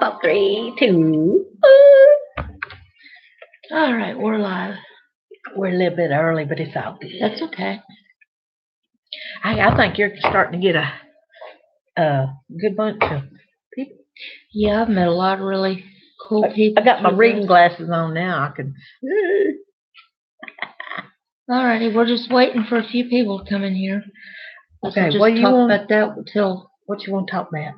4, 3, 2. All right, we're live. We're a little bit early, but it's all good. That's okay. I think you're starting to get a good bunch of people. Yeah, I've met a lot of really cool people. I got my reading glasses on now. I can. All righty, we're just waiting for a few people to come in here. Okay, so what just you talk want about that until what you want to talk about?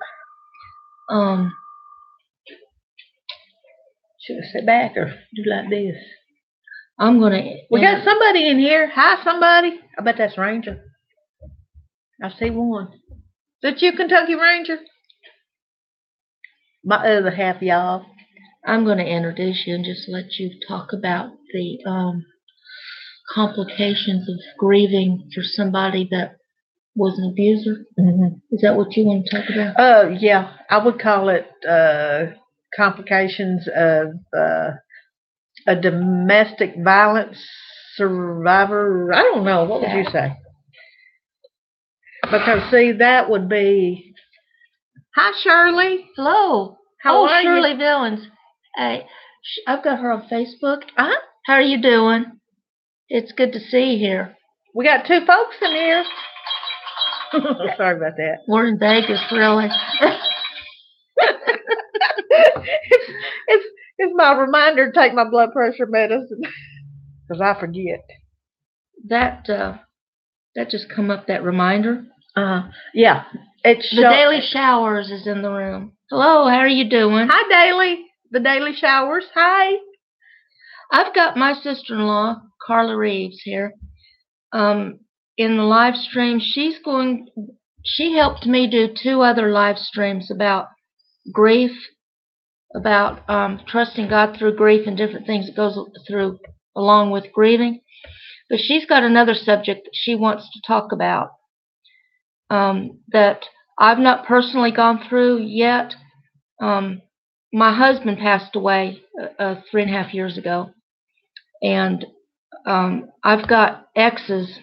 Should I sit back or do like this? I'm gonna. We got somebody in here. Hi, somebody. I bet that's Ranger. I see one. Is that you, Kentucky Ranger? My other half, y'all. I'm going to introduce you and just let you talk about the complications of grieving for somebody that was an abuser. Mm-hmm. Is that what you want to talk about? Yeah. I would call it complications of a domestic violence survivor. I don't know. What would you say? Because, see, that would be... Hi, Shirley. Hello. How are Shirley you? Villains. Hey, I've got her on Facebook. Uh-huh. How are you doing? It's good to see you here. We got 2 folks in here. Sorry about that. We're in Vegas, really. It's my reminder to take my blood pressure medicine because I forget. That just come up, that reminder. Yeah. It's the Daily Showers is in the room. Hello, how are you doing? Hi, Daily. The Daily Showers. Hi. I've got my sister-in-law, Carla Reeves, here. In the live stream, she helped me do 2 other live streams about grief, about trusting God through grief and different things that goes through along with grieving. But she's got another subject that she wants to talk about that I've not personally gone through yet. My husband passed away 3.5 years ago, and I've got exes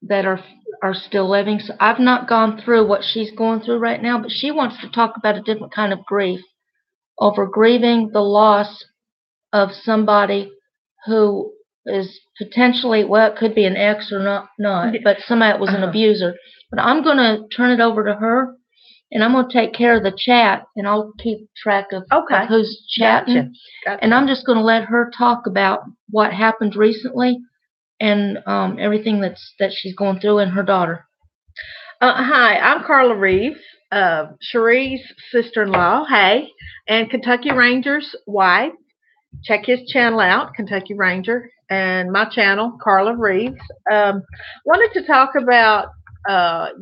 that are still living. So I've not gone through what she's going through right now, but she wants to talk about a different kind of grief, over grieving the loss of somebody who is potentially, well, it could be an ex or not, but somebody that was an abuser. But I'm going to turn it over to her, and I'm going to take care of the chat, and I'll keep track of who's chatting. Gotcha. And I'm just going to let her talk about what happened recently and everything that she's going through, and her daughter. Hi, I'm Carla Reeves, Cherie's sister-in-law. Hey, and Kentucky Ranger's wife. Check his channel out, Kentucky Ranger, and my channel, Carla Reeves. Wanted to talk about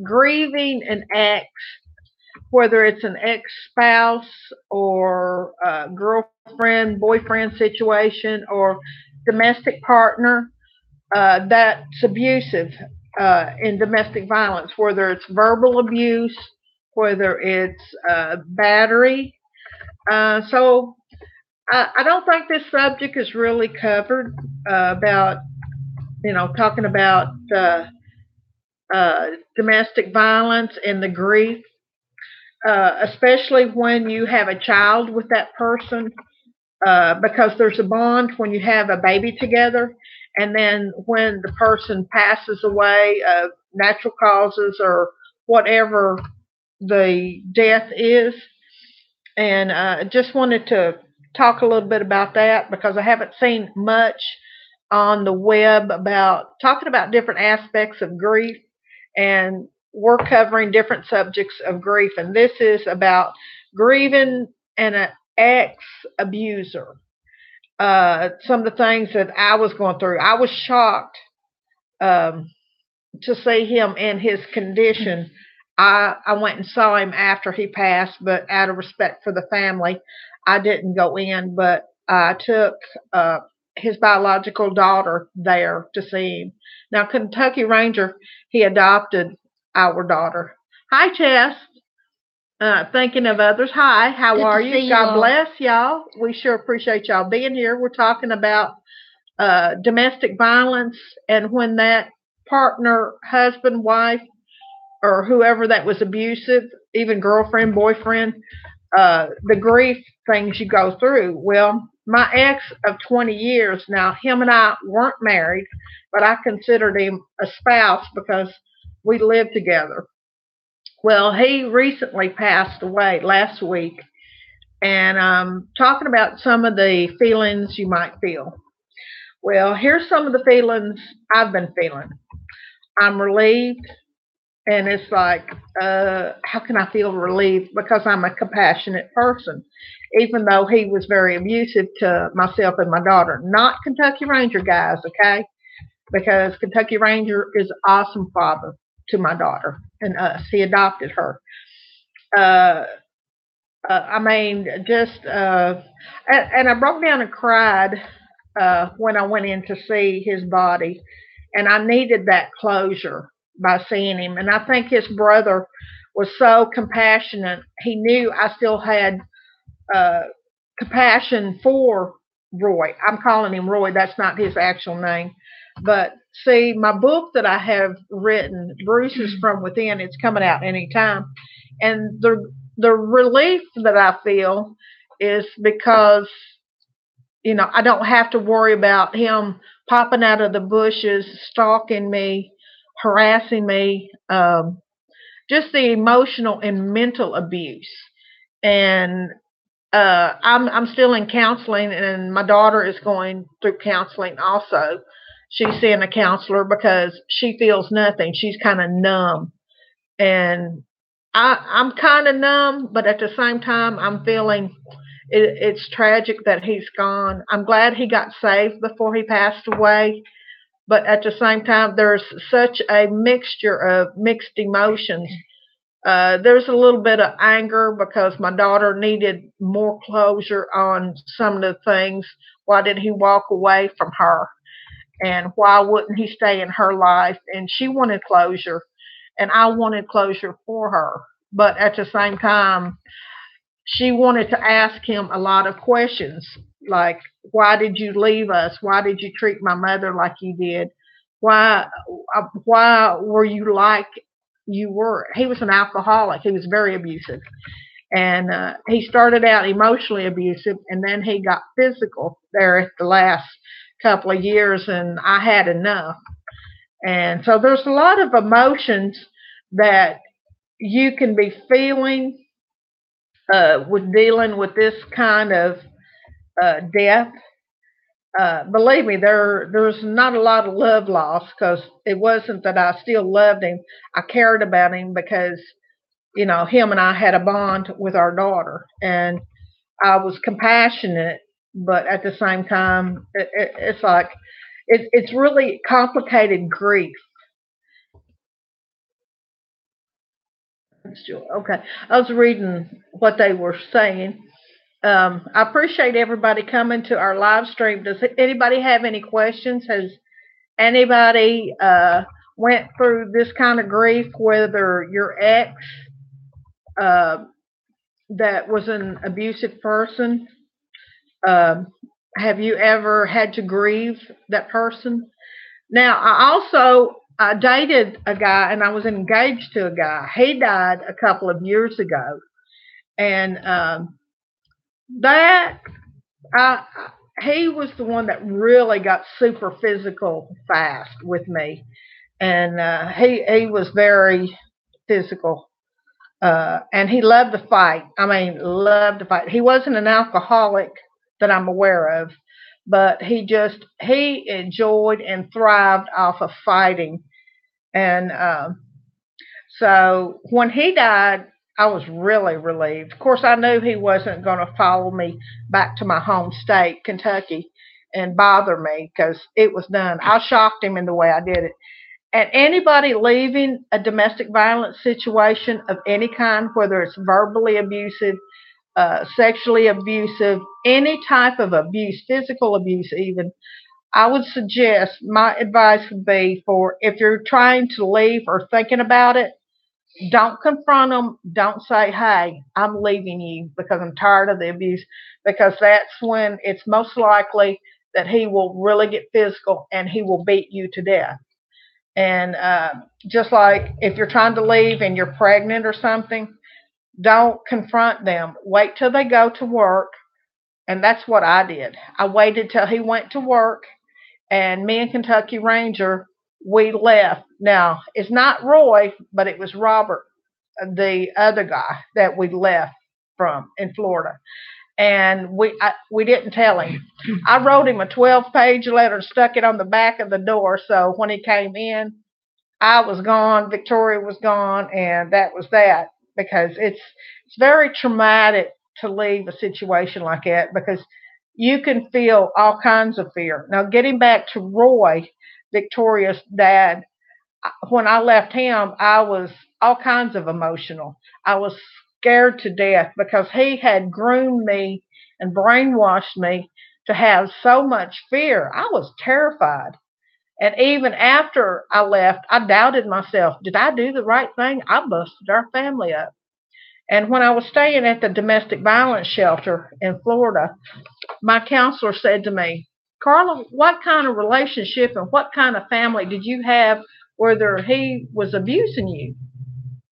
grieving an ex, whether it's an ex-spouse or girlfriend, boyfriend situation, or domestic partner that's abusive in domestic violence, whether it's verbal abuse, whether it's battery. So I don't think this subject is really covered about, talking about domestic violence and the grief, especially when you have a child with that person, because there's a bond when you have a baby together, and then when the person passes away of natural causes or whatever the death is. And just wanted to talk a little bit about that because I haven't seen much on the web about talking about different aspects of grief, and we're covering different subjects of grief, and this is about grieving an ex-abuser. Some of the things that I was going through, I was shocked to see him in his condition. I went and saw him after he passed, but out of respect for the family, I didn't go in, but I took his biological daughter there to see him. Now, Kentucky Ranger, he adopted our daughter. Hi, Chess. Thinking of others. Hi, how are you? God bless y'all. We sure appreciate y'all being here. We're talking about domestic violence, and when that partner, husband, wife, or whoever that was abusive, even girlfriend, boyfriend, the grief things you go through. Well, my ex of 20 years, now him and I weren't married, but I considered him a spouse because we lived together. Well, he recently passed away last week, and talking about some of the feelings you might feel. Well, here's some of the feelings I've been feeling. I'm relieved, and it's like, how can I feel relieved? Because I'm a compassionate person, even though he was very abusive to myself and my daughter. Not Kentucky Ranger guys, okay? Because Kentucky Ranger is an awesome father to my daughter and us. He adopted her. Uh, I mean, just, and I broke down and cried when I went in to see his body, and I needed that closure by seeing him. And I think his brother was so compassionate. He knew I still had uh, compassion for Roy. I'm calling him Roy. That's not his actual name. But see, my book that I have written, Bruises from Within, it's coming out anytime. And the relief that I feel is because I don't have to worry about him popping out of the bushes, stalking me, harassing me, just the emotional and mental abuse. And I'm still in counseling, and my daughter is going through counseling also. She's seeing a counselor because she feels nothing. She's kind of numb, and I'm kind of numb, but at the same time, I'm feeling it's tragic that he's gone. I'm glad he got saved before he passed away, but at the same time, there's such a mixture of mixed emotions. There's a little bit of anger because my daughter needed more closure on some of the things. Why did he walk away from her? And why wouldn't he stay in her life? And she wanted closure, and I wanted closure for her. But at the same time, she wanted to ask him a lot of questions like, why did you leave us? Why did you treat my mother like you did? Why were you like you were? He was an alcoholic. He was very abusive. And he started out emotionally abusive, and then he got physical there at the last couple of years, and I had enough. And so there's a lot of emotions that you can be feeling with dealing with this kind of death. Believe me, there's not a lot of love lost because it wasn't that I still loved him. I cared about him because him and I had a bond with our daughter, and I was compassionate, but at the same time, it's like it's really complicated grief. Okay, I was reading what they were saying. I appreciate everybody coming to our live stream. Does anybody have any questions? Has anybody went through this kind of grief, whether your ex uh, that was an abusive person, um, have you ever had to grieve that person? Now, I dated a guy, and I was engaged to a guy. He died a couple of years ago, and that I he was the one that really got super physical fast with me, and he was very physical, and he loved to fight. I mean, loved to fight. He wasn't an alcoholic that I'm aware of, but he enjoyed and thrived off of fighting. And so when he died, I was really relieved. Of course, I knew he wasn't going to follow me back to my home state, Kentucky, and bother me because it was done. I shocked him in the way I did it. And anybody leaving a domestic violence situation of any kind, whether it's verbally abusive, sexually abusive, any type of abuse, physical abuse even, I would suggest my advice would be for if you're trying to leave or thinking about it, don't confront them. Don't say, hey, I'm leaving you because I'm tired of the abuse, because that's when it's most likely that he will really get physical and he will beat you to death. And just like if you're trying to leave and you're pregnant or something, Don't confront them. Wait till they go to work. And that's what I did. I waited till he went to work, and me and Kentucky Ranger, we left. Now, it's not Roy, but it was Robert, the other guy that we left from in Florida. And we didn't tell him. I wrote him a 12-page letter and stuck it on the back of the door, so when he came in, I was gone, Victoria was gone, and that was that. Because it's very traumatic to leave a situation like that, because you can feel all kinds of fear. Now, getting back to Roy, Victoria's dad, when I left him, I was all kinds of emotional. I was scared to death because he had groomed me and brainwashed me to have so much fear. I was terrified. And even after I left, I doubted myself. Did I do the right thing? I busted our family up. And when I was staying at the domestic violence shelter in Florida, my counselor said to me, Carla, what kind of relationship and what kind of family did you have whether he was abusing you?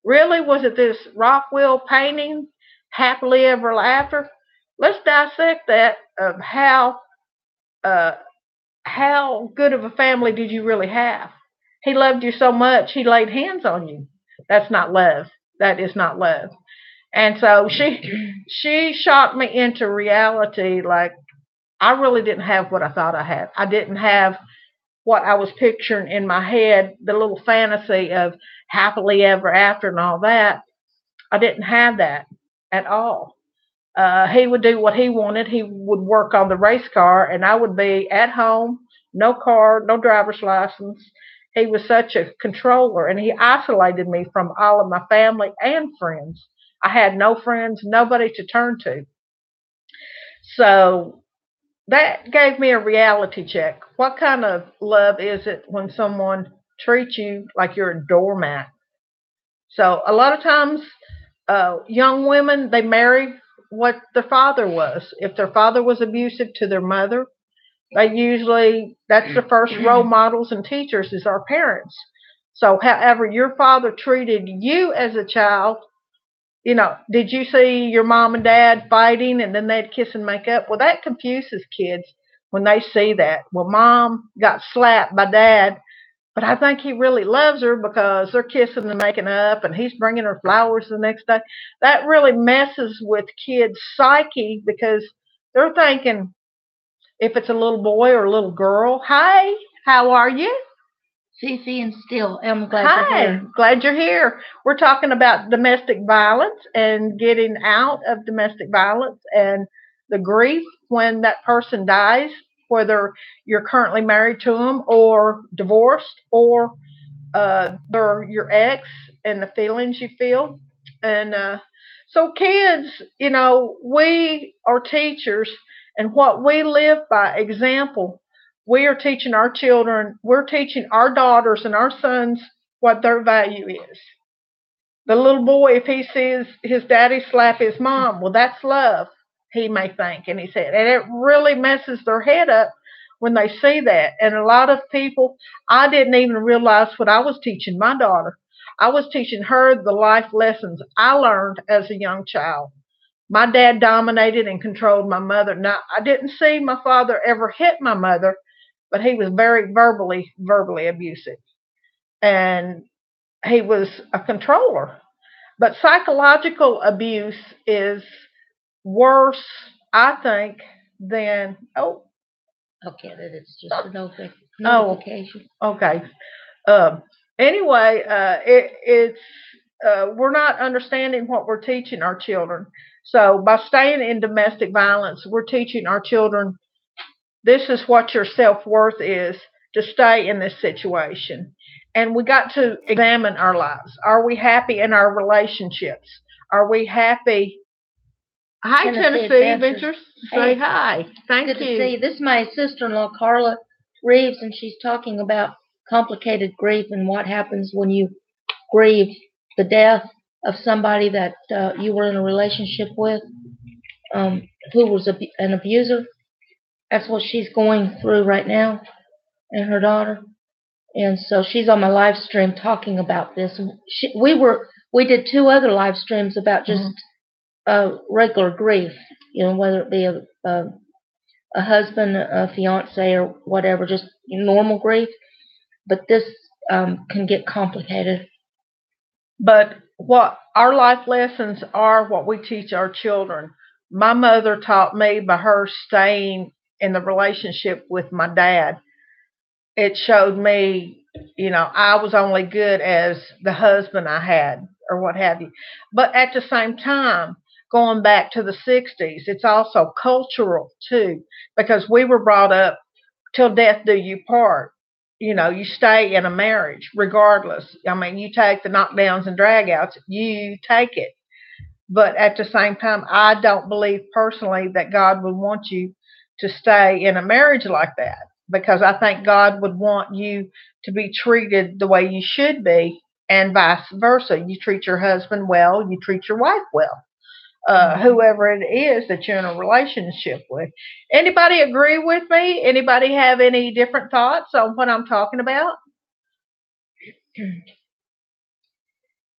Really? Was it this Rockwell painting, happily ever after? Let's dissect that of uh, how good of a family did you really have? He loved you so much, he laid hands on you. That's not love. That is not love. And so she shocked me into reality. Like, I really didn't have what I thought I had. I didn't have what I was picturing in my head, the little fantasy of happily ever after and all that. I didn't have that at all. He would do what he wanted. He would work on the race car, and I would be at home, no car, no driver's license. He was such a controller, and he isolated me from all of my family and friends. I had no friends, nobody to turn to. So that gave me a reality check. What kind of love is it when someone treats you like you're a doormat? So a lot of times, young women, they marry what their father was. If their father was abusive to their mother, they usually, that's the first role models and teachers is our parents. So however your father treated you as a child, did you see your mom and dad fighting and then they'd kiss and make up? Well, that confuses kids when they see that. Well, mom got slapped by dad, but I think he really loves her because they're kissing and making up and he's bringing her flowers the next day. That really messes with kids' psyche because they're thinking, if it's a little boy or a little girl, hi, how are you? Cece and Still. I'm glad Hi, you're here. glad you're here. We're talking about domestic violence and getting out of domestic violence and the grief when that person dies, whether you're currently married to them or divorced or they're your ex, and the feelings you feel. And so, kids, we are teachers, and what we live by example, we are teaching our children, we're teaching our daughters and our sons what their value is. The little boy, if he sees his daddy slap his mom, well, that's love, he may think. And he said, and it really messes their head up when they see that. And a lot of people, I didn't even realize what I was teaching my daughter. I was teaching her the life lessons I learned as a young child. My dad dominated and controlled my mother. Now, I didn't see my father ever hit my mother, but he was very verbally abusive. And he was a controller. But psychological abuse is worse, I think, than Okay, that is just a notification. Okay. Um, anyway, it's we're not understanding what we're teaching our children. So by staying in domestic violence, we're teaching our children this is what your self worth is to stay in this situation. And we got to examine our lives. Are we happy in our relationships? Are we happy? Hi, Tennessee Adventures. Say hi. Thank Good you. to see you. This is my sister-in-law, Carla Reeves, and she's talking about complicated grief and what happens when you grieve the death of somebody that you were in a relationship with, who was an abuser. That's what she's going through right now, and her daughter. And so she's on my live stream talking about this. We were we did 2 other live streams about just regular grief, whether it be a husband, a fiance, or whatever, just normal grief. But this can get complicated. But what our life lessons are, what we teach our children. My mother taught me by her staying in the relationship with my dad. It showed me, I was only good as the husband I had or what have you. But at the same time, going back to the 60s, it's also cultural too, because we were brought up till death do you part. You stay in a marriage regardless. I mean, you take the knockdowns and dragouts, you take it. But at the same time, I don't believe personally that God would want you to stay in a marriage like that, because I think God would want you to be treated the way you should be, and vice versa. You treat your husband well, you treat your wife well. Whoever it is that you're in a relationship with. Anybody agree with me? Anybody have any different thoughts on what I'm talking about?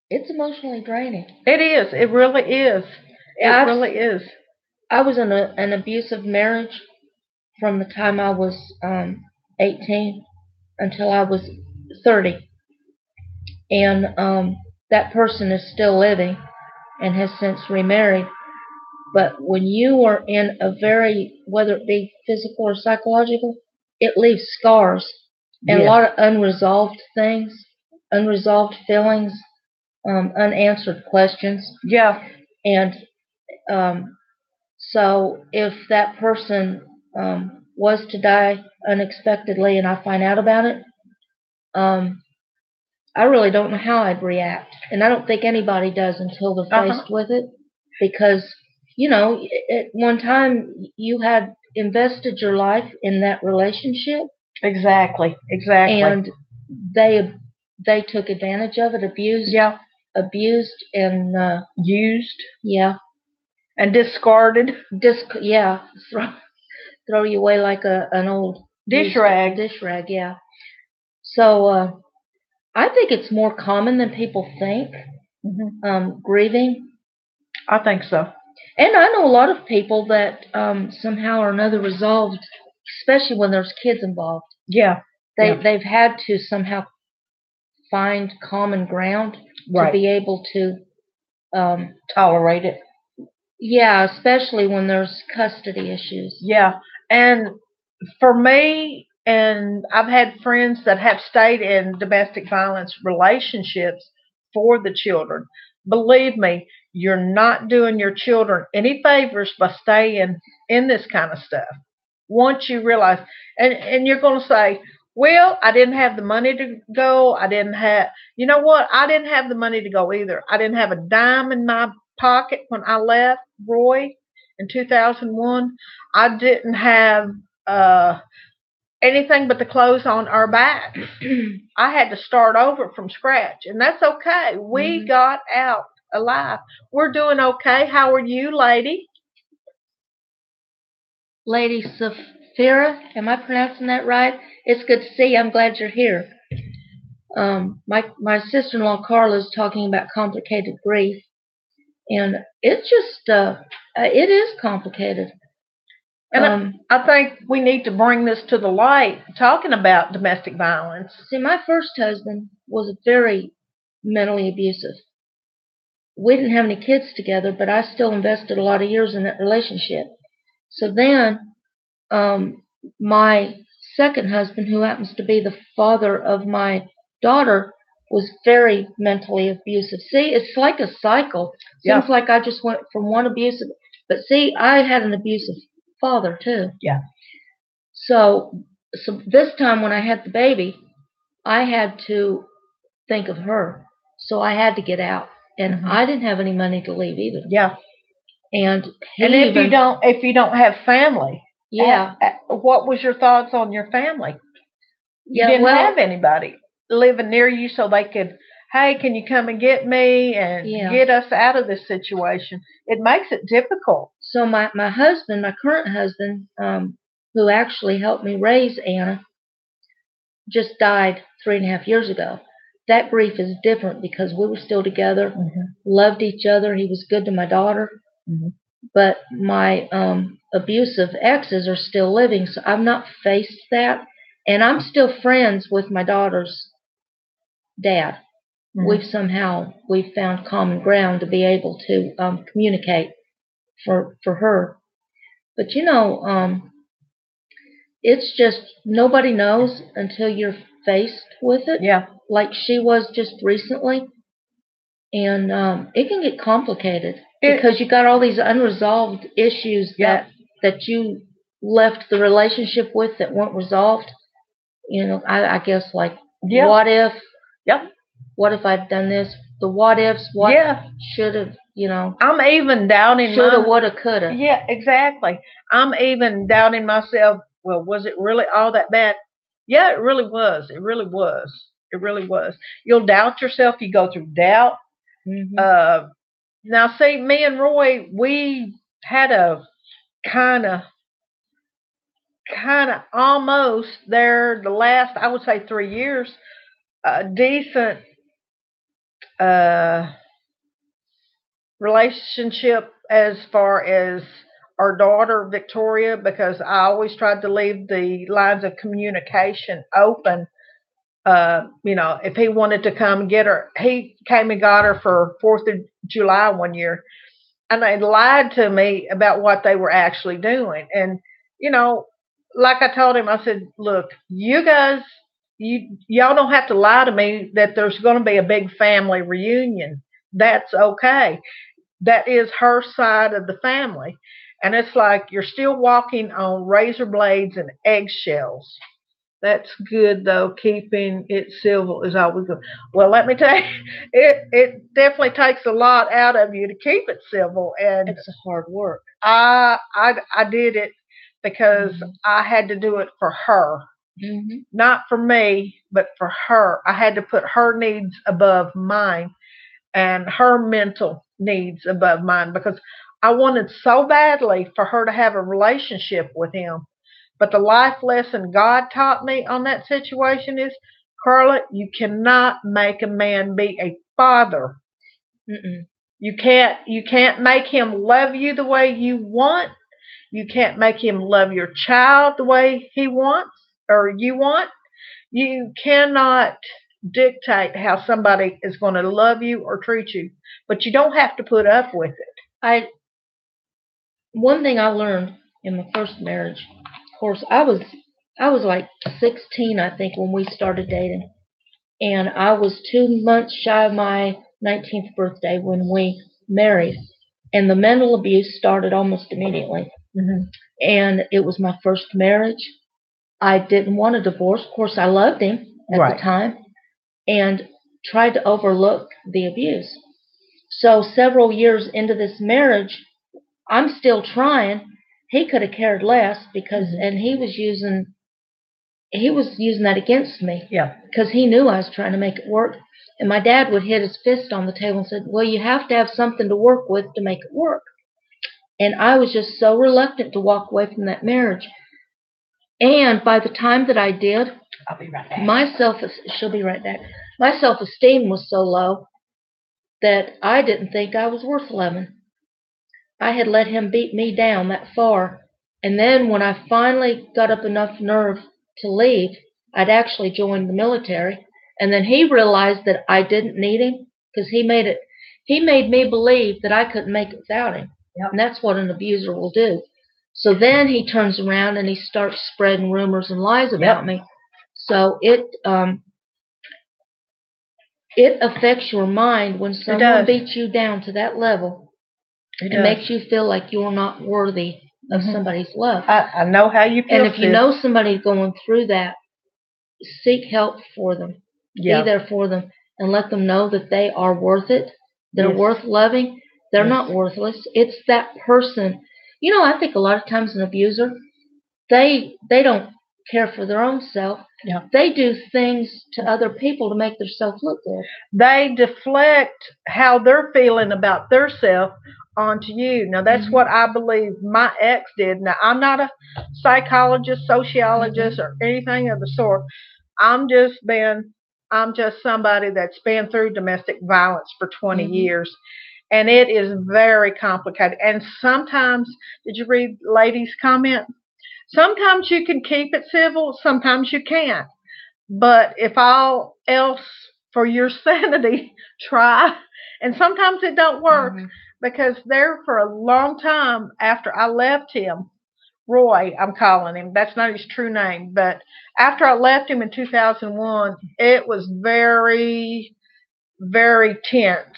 It's emotionally draining. It is. It really is. It really is. I was in an abusive marriage from the time I was 18 until I was 30. And that person is still living and has since remarried. But when you are in a whether it be physical or psychological, it leaves scars and a lot of unresolved things, unresolved feelings, unanswered questions. Yeah. And so if that person was to die unexpectedly and I find out about it, I really don't know how I'd react. And I don't think anybody does until they're faced with it, because at one time you had invested your life in that relationship. Exactly. And they took advantage of it, abused and used. Yeah. And discarded. Throw you away like an old dish rag. Yeah. So I think it's more common than people think. Grieving. I think so. And I know a lot of people that somehow or another resolved, especially when there's kids involved. Yeah. They've had to somehow find common ground to be able to tolerate it. Yeah, especially when there's custody issues. Yeah. And for me, and I've had friends that have stayed in domestic violence relationships for the children. Believe me, you're not doing your children any favors by staying in this kind of stuff. Once you realize, and you're going to say, well, I didn't have the money to go. I didn't have, you know what? I didn't have the money to go either. I didn't have a dime in my pocket when I left Roy in 2001. I didn't have anything but the clothes on our back. I had to start over from scratch, and that's okay. We got out alive. We're doing okay. How are you, lady? Lady Safira, am I pronouncing that right? It's good to see you. I'm glad you're here. My sister-in-law Carla is talking about complicated grief, and it's just it is complicated. And I think we need to bring this to the light, talking about domestic violence. See, my first husband was very mentally abusive. We didn't have any kids together, but I still invested a lot of years in that relationship. So then, my second husband, who happens to be the father of my daughter, was very mentally abusive. See, it's like a cycle. Seems like I just went from one abusive, but see, I had an abusive father too. Yeah. So this time when I had the baby, I had to think of her. So I had to get out, and I didn't have any money to leave either. Yeah. And if you don't have family, yeah. What was your thoughts on your family? You didn't have anybody living near you, so they could, hey, can you come and get me and get us out of this situation? It makes it difficult. So my husband, my current husband, who actually helped me raise Anna, just died 3.5 years ago. that grief is different because we were still together, loved each other. He was good to my daughter. But my abusive exes are still living, so I've not faced that. And I'm still friends with my daughter's dad. We've found common ground to be able to communicate for her. But it's just nobody knows until you're faced with it. Yeah. Like she was just recently. And it can get complicated because you got all these unresolved issues that you left the relationship with that weren't resolved. I guess like what if? Yep. What if I'd done this? The what ifs. What should have? I'm even doubting. Shoulda, woulda, coulda. Yeah, exactly. I'm even doubting myself. Well, was it really all that bad? Yeah, it really was. It really was. It really was. You'll doubt yourself. You go through doubt. Now, see, me and Roy, we had a kind of almost there the last, I would say, 3 years, a decent relationship as far as our daughter Victoria, because I always tried to leave the lines of communication open. If he wanted to come get her, he came and got her for 4th of July one year, and they lied to me about what they were actually doing. And like I told him, I said, "Look, you guys, y'all don't have to lie to me that there's going to be a big family reunion. That's okay. That is her side of the family." And it's like you're still walking on razor blades and eggshells. That's good, though. Keeping it civil is always good. Well, let me tell you, it definitely takes a lot out of you to keep it civil, and it's a hard work. I did it because I had to do it for her, not for me, but for her. I had to put her needs above mine, and her mental needs above mine, because I wanted so badly for her to have a relationship with him. But the life lesson God taught me on that situation is, Carla, you cannot make a man be a father. You can't make him love you the way you want. You can't make him love your child the way he wants or you want. You cannot dictate how somebody is going to love you or treat you, but you don't have to put up with it. One thing I learned in my first marriage, of course, I was like 16, I think, when we started dating, and I was 2 months shy of my 19th birthday when we married, and the mental abuse started almost immediately. And it was my first marriage. I didn't want a divorce. Of course, I loved him at the time and tried to overlook the abuse. So several years into this marriage, I'm still trying. He could have cared less and he was using that against me. Yeah. Because he knew I was trying to make it work. And my dad would hit his fist on the table and said, "Well, you have to have something to work with to make it work." And I was just so reluctant to walk away from that marriage. And by the time that I did, I'll be right back. She'll be right back. My self-esteem was so low that I didn't think I was worth loving. I had let him beat me down that far. And then when I finally got up enough nerve to leave, I'd actually joined the military. And then he realized that I didn't need him because he made me believe that I couldn't make it without him. Yep. And that's what an abuser will do. So then he turns around and he starts spreading rumors and lies about me. So it affects your mind when someone beats you down to that level. It makes you feel like you're not worthy of somebody's love. I know how you feel. And if you know somebody's going through that, seek help for them. Be there for them and let them know that they are worth it. They're worth loving. They're not worthless. It's that person. I think a lot of times an abuser, they don't care for their own self. Yeah. They do things to other people to make themselves look good. They deflect how they're feeling about their self onto you. Now, that's what I believe my ex did. Now, I'm not a psychologist, sociologist, or anything of the sort. I'm just being I'm just somebody that's been through domestic violence for 20 Mhm. years, and it is very complicated. And sometimes, did you read Lady's comment? Sometimes you can keep it civil, sometimes you can't. But if all else for your sanity, try. And sometimes it don't work Mhm. because there for a long time after I left him, Roy, I'm calling him. That's not his true name, but after I left him in 2001, it was very, very tense,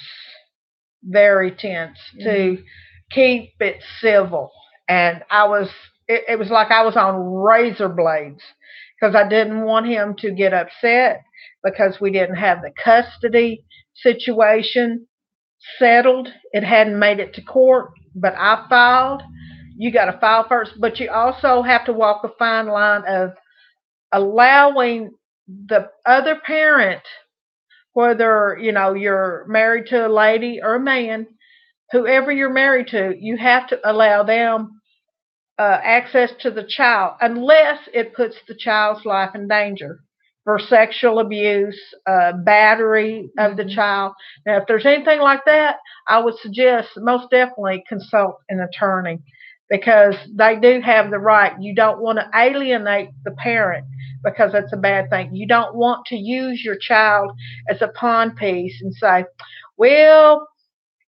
very tense to keep it civil. And it was like I was on razor blades because I didn't want him to get upset because we didn't have the custody situation settled. It hadn't made it to court, but I filed. You got to file first, but you also have to walk a fine line of allowing the other parent, whether you're married to a lady or a man, whoever you're married to, you have to allow them access to the child unless it puts the child's life in danger for sexual abuse, battery of the child. Now, if there's anything like that, I would suggest most definitely consult an attorney because they do have the right. You don't want to alienate the parent because that's a bad thing. You don't want to use your child as a pawn piece and say, well,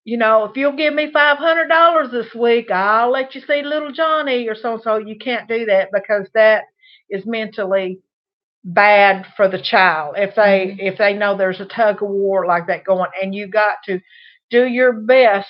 if you'll give me $500 this week, I'll let you see little Johnny or so and so. You can't do that because that is mentally bad for the child if they know there's a tug of war like that going, and you got to do your best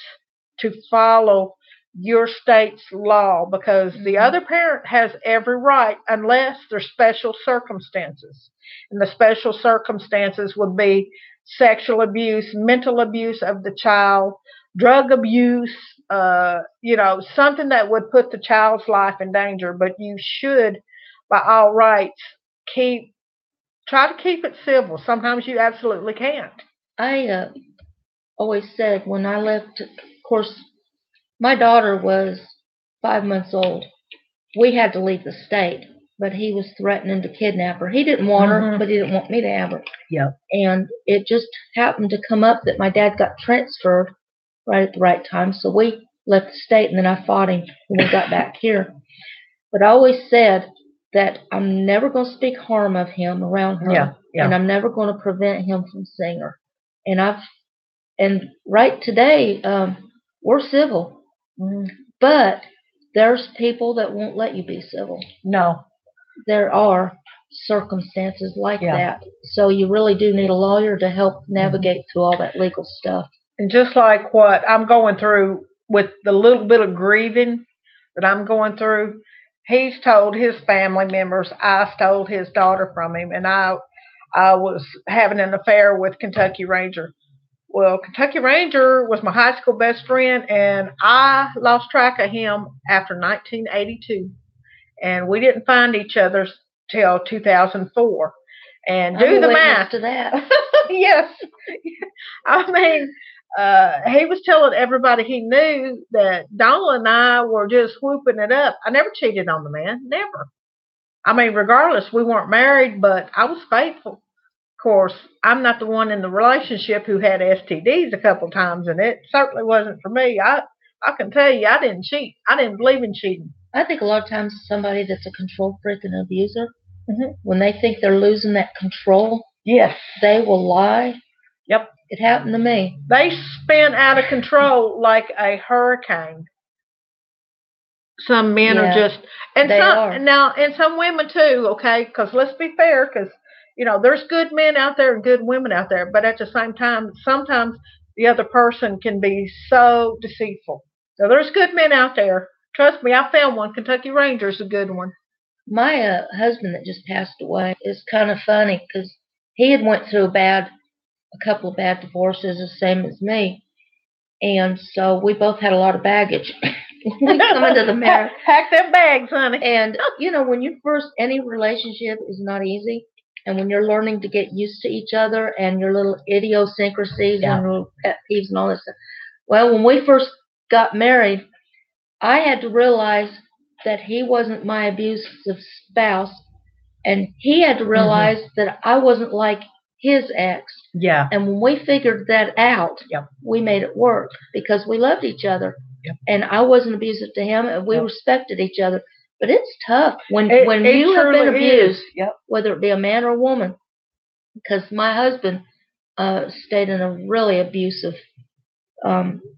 to follow your state's law because the other parent has every right unless there's special circumstances, and the special circumstances would be sexual abuse, mental abuse of the child, drug abuse, something that would put the child's life in danger. But you should, by all rights, keep try to keep it civil. Sometimes you absolutely can't. I always said when I left, of course, my daughter was 5 months old. We had to leave the state, but he was threatening to kidnap her. He didn't want her, but he didn't want me to have her. Yep. And it just happened to come up that my dad got transferred right at the right time, so we left the state, and then I fought him when we got back here. But I always said that I'm never going to speak harm of him around her, and I'm never going to prevent him from seeing her. And right today, we're civil, but there's people that won't let you be civil. No. There are circumstances like that, so you really do need a lawyer to help navigate through all that legal stuff. And just like what I'm going through with the little bit of grieving that I'm going through, he's told his family members I stole his daughter from him, and I was having an affair with Kentucky Ranger. Well, Kentucky Ranger was my high school best friend, and I lost track of him after 1982, and we didn't find each other till 2004. And do the math to that. Yes, I mean, he was telling everybody he knew that Donald and I were just whooping it up. I never cheated on the man, never. I mean, regardless, we weren't married, but I was faithful. Of course, I'm not the one in the relationship who had STDs a couple times, and it certainly wasn't for me. I can tell you, I didn't cheat. I didn't believe in cheating. I think a lot of times somebody that's a control freak and abuser, when they think they're losing that control, yes, they will lie. Yep. It happened to me. They spin out of control like a hurricane. Some men are just, and some women too. Okay, because let's be fair, because there's good men out there and good women out there, but at the same time, sometimes the other person can be so deceitful. So there's good men out there. Trust me, I found one. Kentucky Ranger's a good one. My husband that just passed away is kind of funny because he had went through a couple of bad divorces, the same as me, and so we both had a lot of baggage. We come into the marriage. Pack them bags, honey. And when you first, any relationship is not easy, and when you're learning to get used to each other and your little idiosyncrasies and little pet peeves and all this stuff. Well, when we first got married, I had to realize that he wasn't my abusive spouse, and he had to realize that I wasn't like his ex. Yeah. And when we figured that out, Yep. we made it work because we loved each other. Yep. And I wasn't abusive to him, and we Yep. respected each other. But it's tough when It you have been truly abused, is. Yep. whether it be a man or a woman. Because my husband stayed in a really abusive.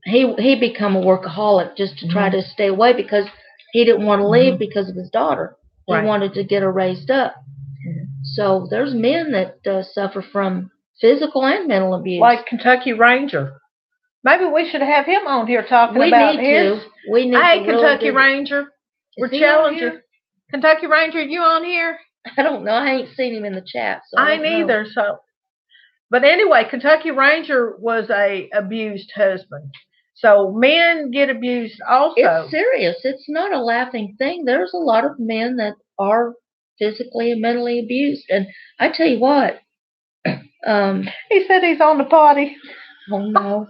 He became a workaholic just to try to stay away because he didn't want to leave because of his daughter. He Right. wanted to get her raised up. So there's men that suffer from physical and mental abuse. Like Kentucky Ranger. Maybe we should have him on here talking about his. We need hey, to Kentucky Ranger. We're challenging. Kentucky Ranger, you on here? I don't know. I ain't seen him in the chat. So I ain't either. So, but anyway, Kentucky Ranger was a abused husband. So men get abused also. It's serious. It's not a laughing thing. There's a lot of men that are physically and mentally abused. And I tell you what. He said he's on the potty. Oh, no.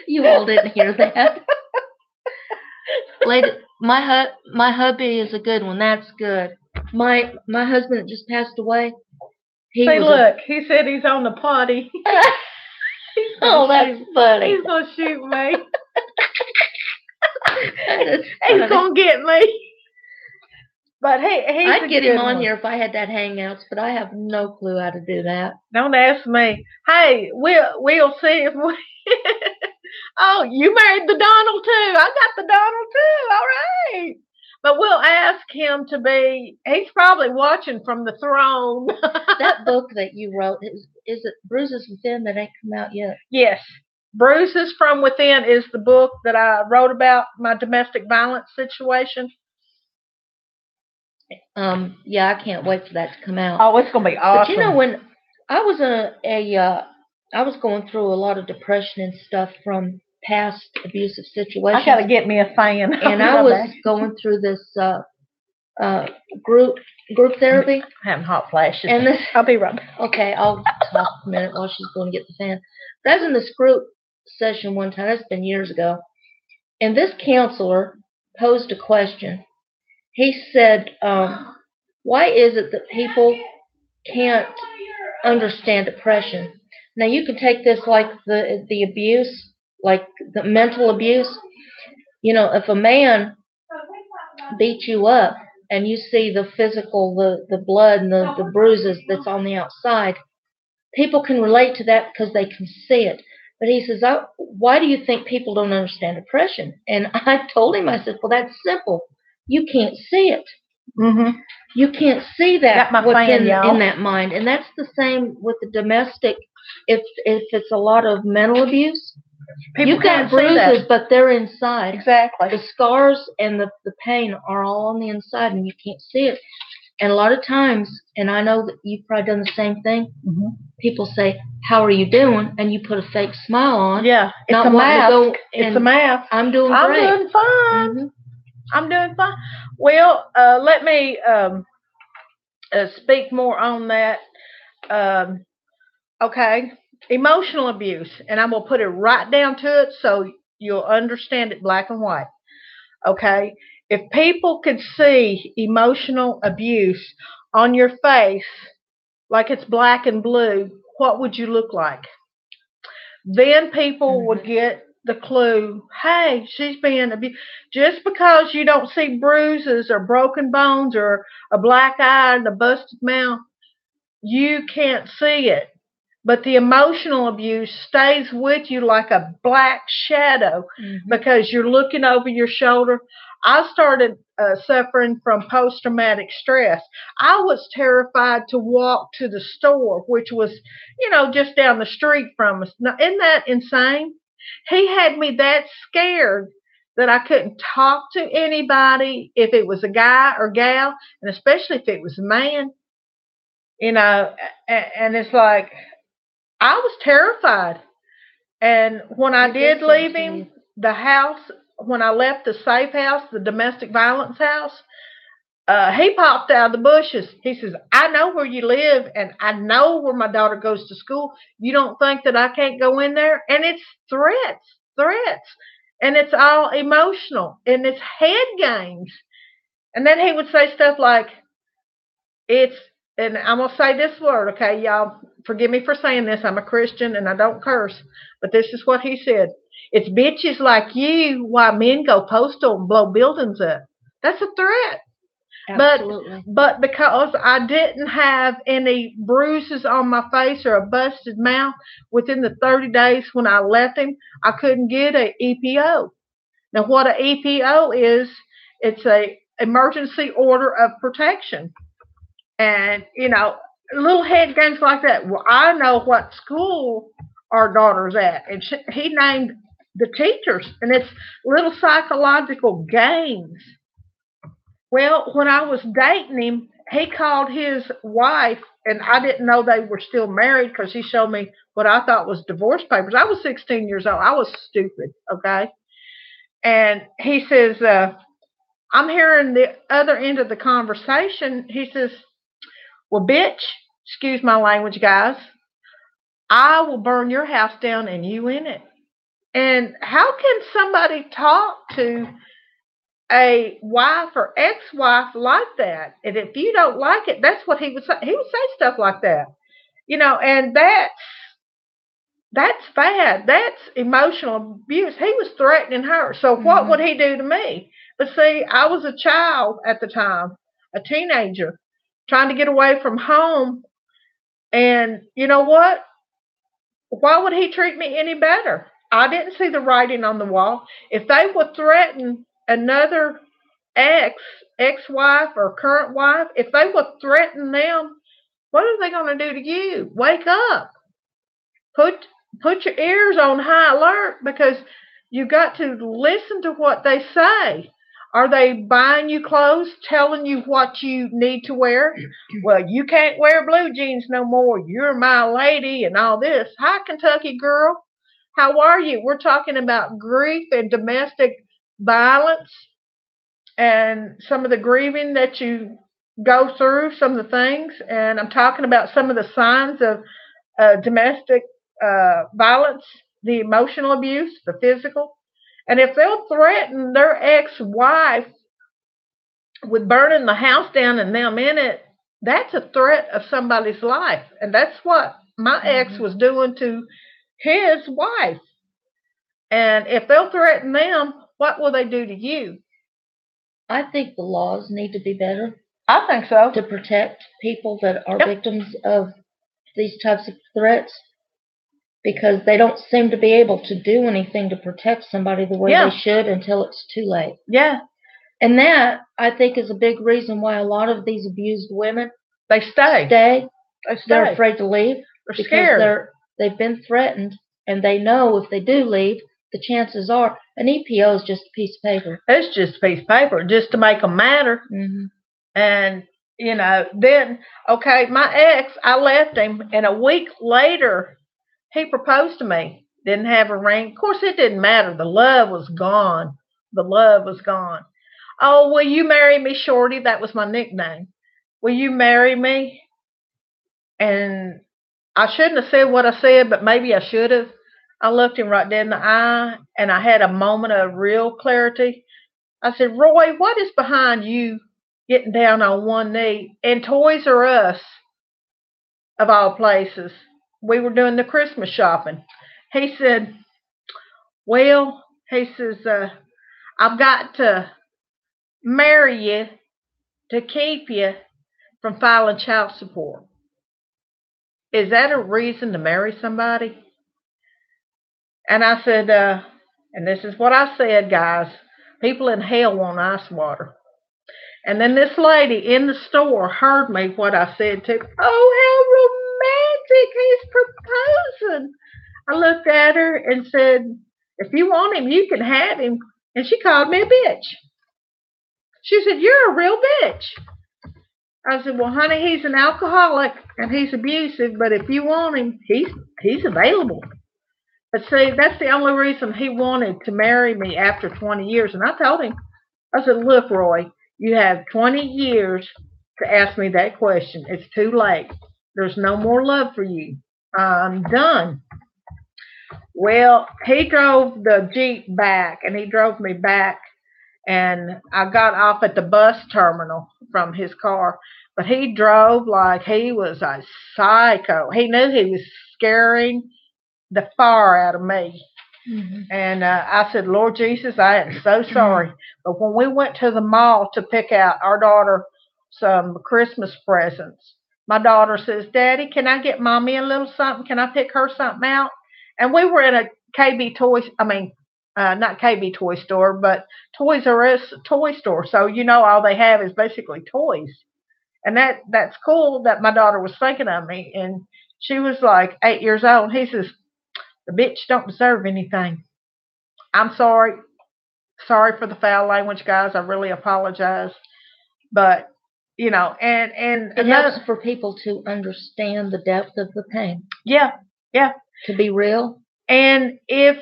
You all didn't hear that. Lady, my hubby is a good one. That's good. My husband that just passed away. He said he's on the potty. Oh, that's funny. He's gonna shoot me. He's gonna get me. But I'd get him on here if I had that Hangouts, but I have no clue how to do that. Don't ask me. Hey, we'll see if we. Oh, you married the Donald too. I got the Donald too. All right. But we'll ask him to be. He's probably watching from the throne. That book that you wrote is it Bruises Within that ain't come out yet? Yes. Bruises from Within is the book that I wrote about my domestic violence situation. Yeah, I can't wait for that to come out. Oh, it's gonna be awesome. But you know, when I was I was going through a lot of depression and stuff from past abusive situations. I gotta get me a fan. And I was going through this group therapy. I'm having hot flashes. And this, I'll be right back. Okay, I'll talk a minute while she's going to get the fan. But I was in this group session one time. That's been years ago. And this counselor posed a question. He said, why is it that people can't understand depression? Now, you can take this like the abuse, like the mental abuse. You know, if a man beats you up and you see the physical, the blood and the bruises that's on the outside, people can relate to that because they can see it. But he says, why do you think people don't understand depression? And I told him, I said, well, that's simple. You can't see it. Mm-hmm. You can't see that what's in that mind. And that's the same with the domestic. If it's a lot of mental abuse, you've got bruises, but they're inside. Exactly. The scars and the pain are all on the inside, and you can't see it. And a lot of times, and I know that you've probably done the same thing, people say, how are you doing? And you put a fake smile on. Yeah, it's a mask. It's a mask. I'm doing great. I'm doing fine. Mm-hmm. I'm doing fine. Well, let me speak more on that. Okay, emotional abuse, and I'm going to put it right down to it so you'll understand it black and white. Okay, if people could see emotional abuse on your face like it's black and blue, what would you look like? Then people would get the clue, hey, she's being abused. Just because you don't see bruises or broken bones or a black eye and a busted mouth, you can't see it. But the emotional abuse stays with you like a black shadow because you're looking over your shoulder. I started suffering from post-traumatic stress. I was terrified to walk to the store, which was, just down the street from us. Now, isn't that insane? He had me that scared that I couldn't talk to anybody if it was a guy or gal, and especially if it was a man. And it's like, I was terrified. And when I did leave him, the house, when I left the safe house, the domestic violence house, he popped out of the bushes. He says, I know where you live, and I know where my daughter goes to school. You don't think that I can't go in there? And it's threats. And it's all emotional. And it's head games. And then he would say stuff like, it's and I'm going to say this word, okay, y'all, forgive me for saying this. I'm a Christian and I don't curse, but this is what he said. It's bitches like you why men go postal and blow buildings up. That's a threat. Absolutely. But because I didn't have any bruises on my face or a busted mouth within the 30 days when I left him, I couldn't get a EPO. Now, what an EPO is, it's a emergency order of protection. And, little head games like that. Well, I know what school our daughter's at. And he named the teachers, and it's little psychological games. Well, when I was dating him, he called his wife, and I didn't know they were still married because he showed me what I thought was divorce papers. I was 16 years old. I was stupid, okay? And he says, I'm hearing the other end of the conversation. He says, well, bitch, excuse my language, guys, I will burn your house down and you in it. And how can somebody talk to a wife or ex-wife like that? And if you don't like it, that's what he would say. He would say stuff like that, and that's bad. That's emotional abuse. He was threatening her. So what would he do to me? But see, I was a child at the time, a teenager, trying to get away from home. And you know what? Why would he treat me any better? I didn't see the writing on the wall. If they would threaten another ex-wife or current wife, if they would threaten them, what are they going to do to you? Wake up. Put your ears on high alert, because you got to listen to what they say. Are they buying you clothes, telling you what you need to wear? Well, you can't wear blue jeans no more. You're my lady and all this. Hi, Kentucky girl. How are you? We're talking about grief and domestic violence and some of the grieving that you go through, some of the things. And I'm talking about some of the signs of domestic violence, the emotional abuse, the physical. And if they'll threaten their ex-wife with burning the house down and them in it, that's a threat of somebody's life. And that's what my ex was doing to his wife. And if they'll threaten them, what will they do to you? I think the laws need to be better. I think so. To protect people that are victims of these types of threats, because they don't seem to be able to do anything to protect somebody the way they should until it's too late. Yeah. And that, I think, is a big reason why a lot of these abused women, they stay. They're afraid to leave. They're scared. They've been threatened, and they know if they do leave, the chances are an EPO is just a piece of paper. It's just a piece of paper, just to make them matter. Mm-hmm. And, then, okay, my ex, I left him, and a week later, he proposed to me. Didn't have a ring. Of course, it didn't matter. The love was gone. Oh, will you marry me, Shorty? That was my nickname. Will you marry me? And I shouldn't have said what I said, but maybe I should have. I looked him right dead in the eye, and I had a moment of real clarity. I said, Roy, what is behind you getting down on one knee? And Toys R Us, of all places, we were doing the Christmas shopping. He said, well, he says, I've got to marry you to keep you from filing child support. Is that a reason to marry somebody? And I said, and this is what I said, guys, people in hell want ice water. And then this lady in the store heard me, what I said to, oh, how romantic, he's proposing. I looked at her and said, if you want him, you can have him. And she called me a bitch. She said, you're a real bitch. I said, well, honey, he's an alcoholic and he's abusive, but if you want him, he's available. But see, that's the only reason he wanted to marry me after 20 years. And I told him, I said, look, Roy, you have 20 years to ask me that question. It's too late. There's no more love for you. I'm done. Well, he drove the Jeep back, and he drove me back, and I got off at the bus terminal from his car. but he drove like he was a psycho. He knew he was scaring the fire out of me. Mhm. And I said, Lord Jesus, I am so sorry. But when we went to the mall to pick out our daughter some Christmas presents, my daughter says, Daddy, can I get Mommy a little something? Can I pick her something out? And we were in a KB Toys, not KB Toy Store, but Toys R Us toy store. So, all they have is basically toys. And that's cool that my daughter was thinking of me. And she was like 8 years old. He says, the bitch don't deserve anything. I'm sorry. Sorry for the foul language, guys. I really apologize. But, and It helps for people to understand the depth of the pain. Yeah, yeah. To be real. And if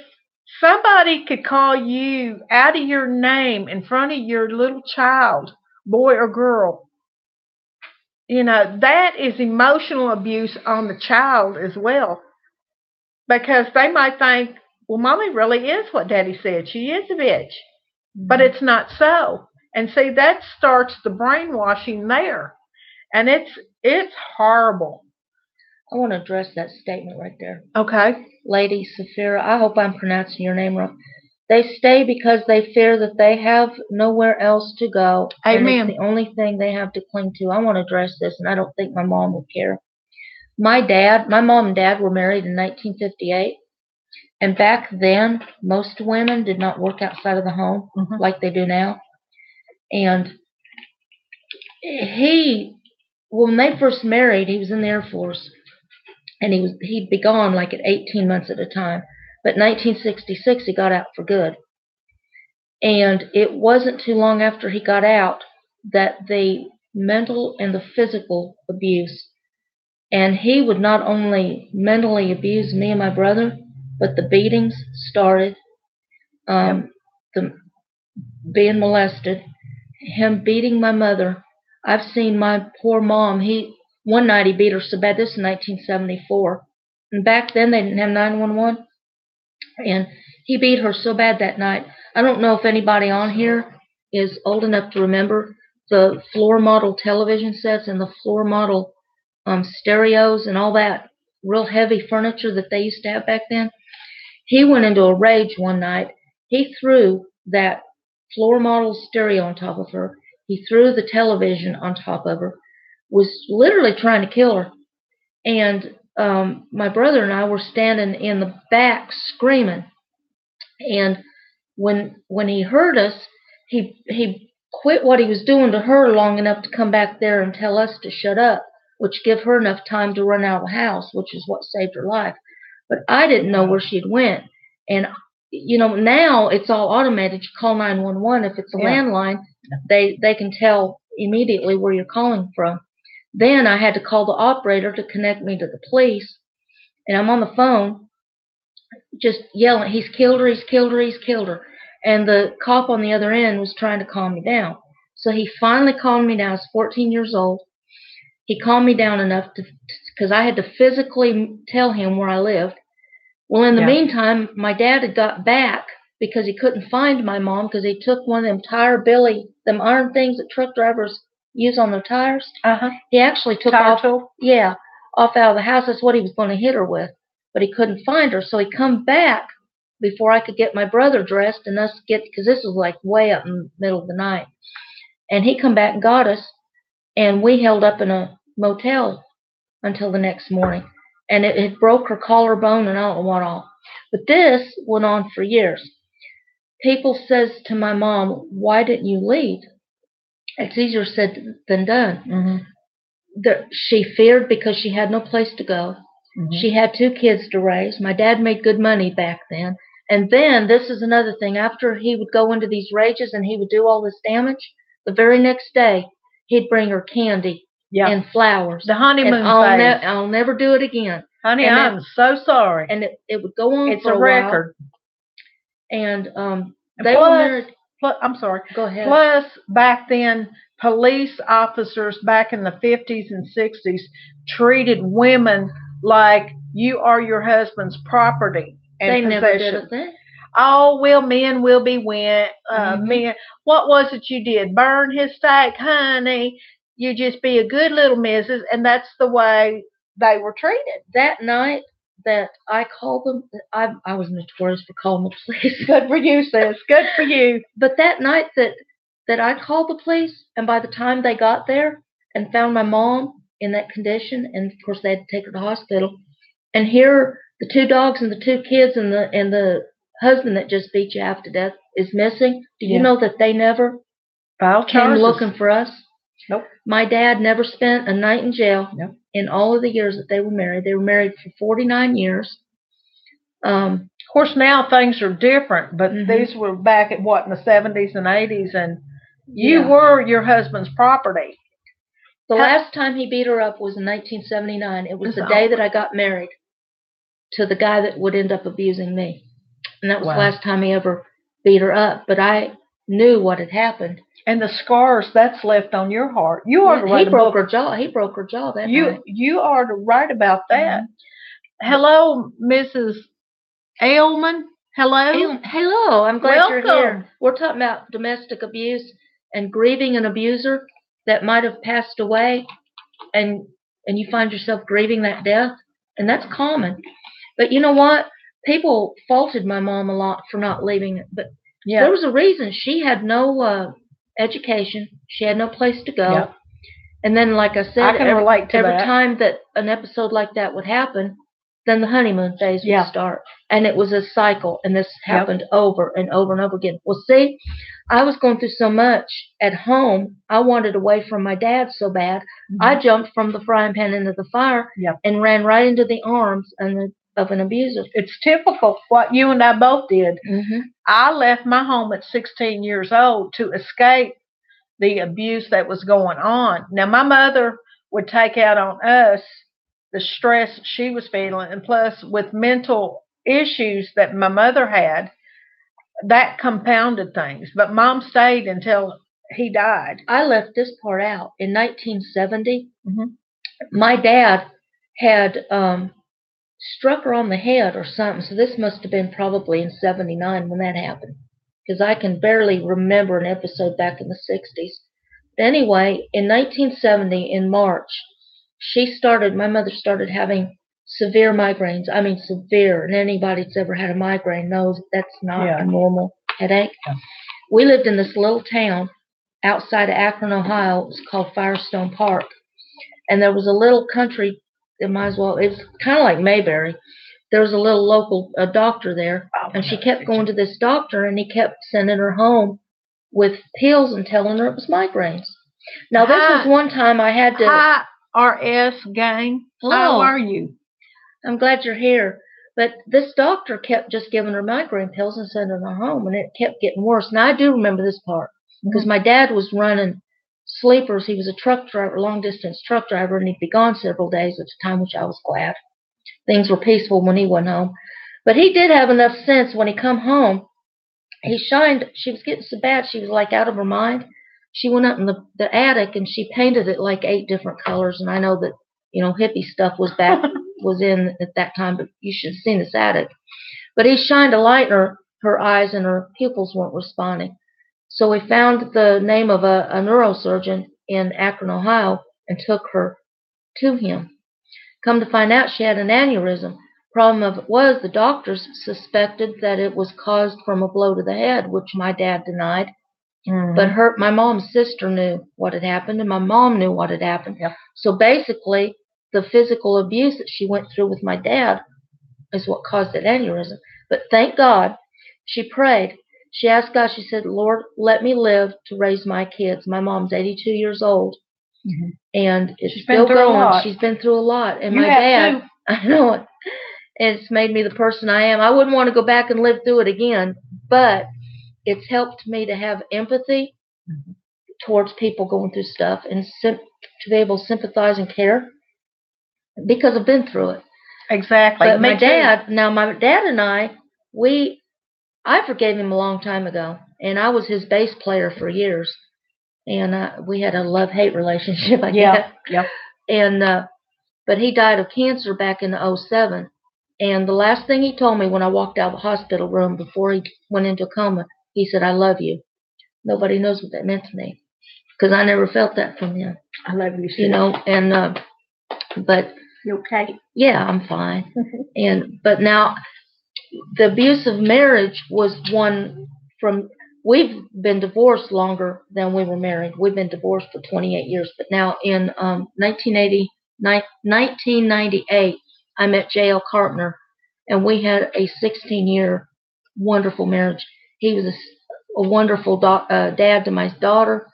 somebody could call you out of your name in front of your little child, boy or girl, that is emotional abuse on the child as well. Because they might think, well, Mommy really is what Daddy said. She is a bitch. But it's not so. And see, that starts the brainwashing there. And it's horrible. I want to address that statement right there. Okay. Lady Safira, I hope I'm pronouncing your name wrong. They stay because they fear that they have nowhere else to go. Amen. And it's the only thing they have to cling to. I want to address this, and I don't think my mom would care. My mom and dad were married in 1958. And back then, most women did not work outside of the home like they do now. And when they first married, he was in the Air Force. And he'd be gone like at 18 months at a time. But in 1966, he got out for good. And it wasn't too long after he got out that the mental and the physical abuse, and he would not only mentally abuse me and my brother, but the beatings started, the being molested, him beating my mother. I've seen my poor mom. One night he beat her so bad. This is 1974. And back then they didn't have 911. And he beat her so bad that night. I don't know if anybody on here is old enough to remember the floor model television sets and the floor model stereos and all that real heavy furniture that they used to have back then. He went into a rage one night. He threw that floor model stereo on top of her. He threw the television on top of her. Was literally trying to kill her. And my brother and I were standing in the back screaming. And when he heard us, he quit what he was doing to her long enough to come back there and tell us to shut up, which gave her enough time to run out of the house, which is what saved her life. But I didn't know where she had went. And, now it's all automated. You call 911. If it's a landline, they can tell immediately where you're calling from. Then I had to call the operator to connect me to the police. And I'm on the phone just yelling, he's killed her, he's killed her, he's killed her. And the cop on the other end was trying to calm me down. So he finally calmed me down. I was 14 years old. He calmed me down enough because I had to physically tell him where I lived. Well, in the meantime, my dad had got back because he couldn't find my mom because he took one of them them iron things that truck drivers use on their tires. He actually took off out of the house. That's what he was going to hit her with. But he couldn't find her. So he come back before I could get my brother dressed and because this was like way up in the middle of the night. And he come back and got us. And we held up in a motel until the next morning. And it broke her collarbone and I don't know what all. But this went on for years. People says to my mom, why didn't you leave? It's easier said than done. She feared because she had no place to go. She had 2 kids to raise. My dad made good money back then. And then, this is another thing, after he would go into these rages and he would do all this damage, the very next day, he'd bring her candy and flowers. The honeymoon phase. I'll never do it again. Honey, I'm so sorry. And it would go on for a record. While. And they were married. I'm sorry. Go ahead. Plus, back then, police officers back in the 50s and 60s treated women like you are your husband's property and they possession. Never did a thing. Oh, well, men will be went. Men, what was it you did? Burn his steak, honey. you just be a good little missus, and that's the way they were treated. That night that I called them, I was notorious for calling the police. Good for you, sis. Good for you. But that night that I called the police, and by the time they got there and found my mom in that condition, and of course they had to take her to the hospital, and here the 2 dogs and the 2 kids and the husband that just beat you half to death is missing. Do you know that they never came looking for us? Nope. My dad never spent a night in jail. Nope. In all of the years that they were married. They were married for 49 years. Of course, now things are different, but these were back at in the 70s and 80s, and you were your husband's property. The last time he beat her up was in 1979. It was the day that I got married to the guy that would end up abusing me. And that was the last time he ever beat her up. But I knew what had happened. And the scars that's left on your heart. You are to write He broke her jaw. He broke her jaw that night. You are to write about that. Hello, Mrs. Ailman. Hello. Hello. I'm glad you're here. We're talking about domestic abuse and grieving an abuser that might have passed away, and you find yourself grieving that death, and that's common. But you know what? People faulted my mom a lot for not leaving it, but there was a reason. She had no education. She had no place to go. Yep. And then, like I said, I can relate to every that. time that an episode like that would happen, then the honeymoon phase would start. And it was a cycle, and this happened over and over and over again. Well, see, I was going through so much at home. I wanted away from my dad so bad. I jumped from the frying pan into the fire and ran right into the arms of an abuser. It's typical what you and I both did. I left my home at 16 years old to escape the abuse that was going on. Now, my mother would take out on us the stress she was feeling, and plus with mental issues that my mother had, that compounded things. But Mom stayed until he died. I left this part out. In 1970, my dad had struck her on the head or something. So this must have been probably in 79 when that happened, because I can barely remember an episode back in the 60s. But anyway, in 1970, in March, my mother started having severe migraines. I mean, severe. And anybody that's ever had a migraine knows that's not a normal headache. We lived in this little town outside of Akron, Ohio. It was called Firestone Park. And there was a little country, it was kind of like Mayberry. There was a little local doctor there, and she kept going to this doctor, and he kept sending her home with pills and telling her it was migraines. Now, this was one time I had to... Hi, RS gang. Hello. How are you? I'm glad you're here. But this doctor kept just giving her migraine pills and sending her home, and it kept getting worse. Now, I do remember this part, because my dad was running sleepers. He was a truck driver, long-distance truck driver, and he'd be gone several days at a time, which I was glad. Things were peaceful when he went home. But he did have enough sense when he come home. He shined. She was getting so bad, she was like out of her mind. She went up in the attic, and she painted it like 8 different colors. And I know that, hippie stuff was in at that time, but you should have seen this attic. But he shined a light in her eyes, and her pupils weren't responding. So we found the name of a neurosurgeon in Akron, Ohio, and took her to him. Come to find out, she had an aneurysm. Problem of it was the doctors suspected that it was caused from a blow to the head, which my dad denied. But my mom's sister knew what had happened, and my mom knew what had happened. So basically, the physical abuse that she went through with my dad is what caused that aneurysm. But thank God, she prayed. She asked God, she said, Lord, let me live to raise my kids. My mom's 82 years old. And it's still going. She's been through a lot. And my dad, I know it. It's made me the person I am. I wouldn't want to go back and live through it again, but it's helped me to have empathy towards people going through stuff, and to be able to sympathize and care because I've been through it. Exactly. But my dad and I forgave him a long time ago, and I was his bass player for years. And we had a love-hate relationship, I guess. And but he died of cancer back in 2007. And the last thing he told me when I walked out of the hospital room before he went into a coma, he said, I love you. Nobody knows what that meant to me. because I never felt that from him. I love you, you know, and but you okay? Yeah, I'm fine. But now the abusive marriage was one from. We've been divorced longer than we were married. We've been divorced for 28 years. But now in 1998, I met J.L. Carpenter, and we had a 16-year wonderful marriage. He was a wonderful dad to my daughter,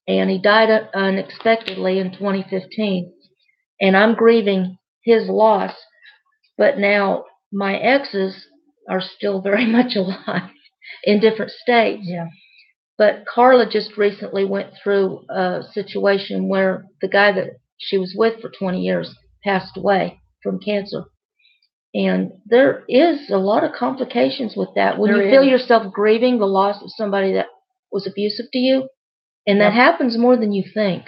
and he died unexpectedly in 2015. And I'm grieving his loss, but now my exes are still very much alive in different states. Yeah. But Carla just recently went through a situation where the guy that she was with for 20 years passed away from cancer. And there is a lot of complications with that. When you feel yourself grieving the loss of somebody that was abusive to you, and that happens more than you think.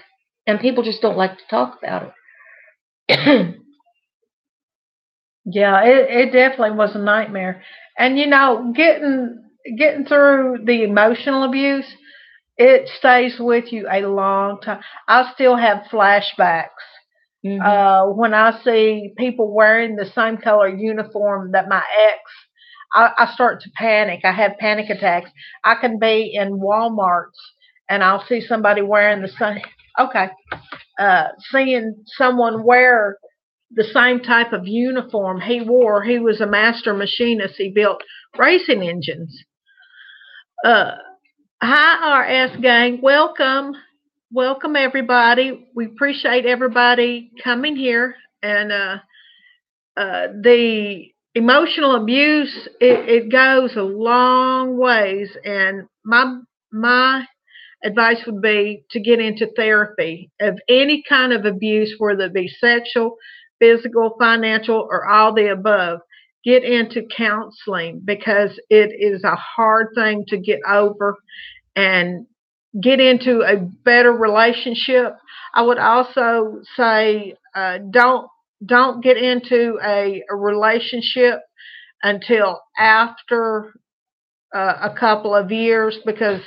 And people just don't like to talk about it. Yeah, it definitely was a nightmare. And you know, getting through the emotional abuse, it stays with you a long time. I still have flashbacks when I see people wearing the same color uniform that my ex. I start to panic. I have panic attacks. I can be in Walmart's and I'll see somebody wearing the same. Okay, seeing someone wear the same type of uniform he wore. He was a master machinist. He built racing engines. Hi, RS gang. Welcome. Welcome, everybody. We appreciate everybody coming here. And the emotional abuse, it goes a long ways. And my advice would be to get into therapy of any kind of abuse, whether it be sexual, physical, financial, or all the above. Get into counseling because it is a hard thing to get over and get into a better relationship. I would also say don't get into a relationship until after a couple of years because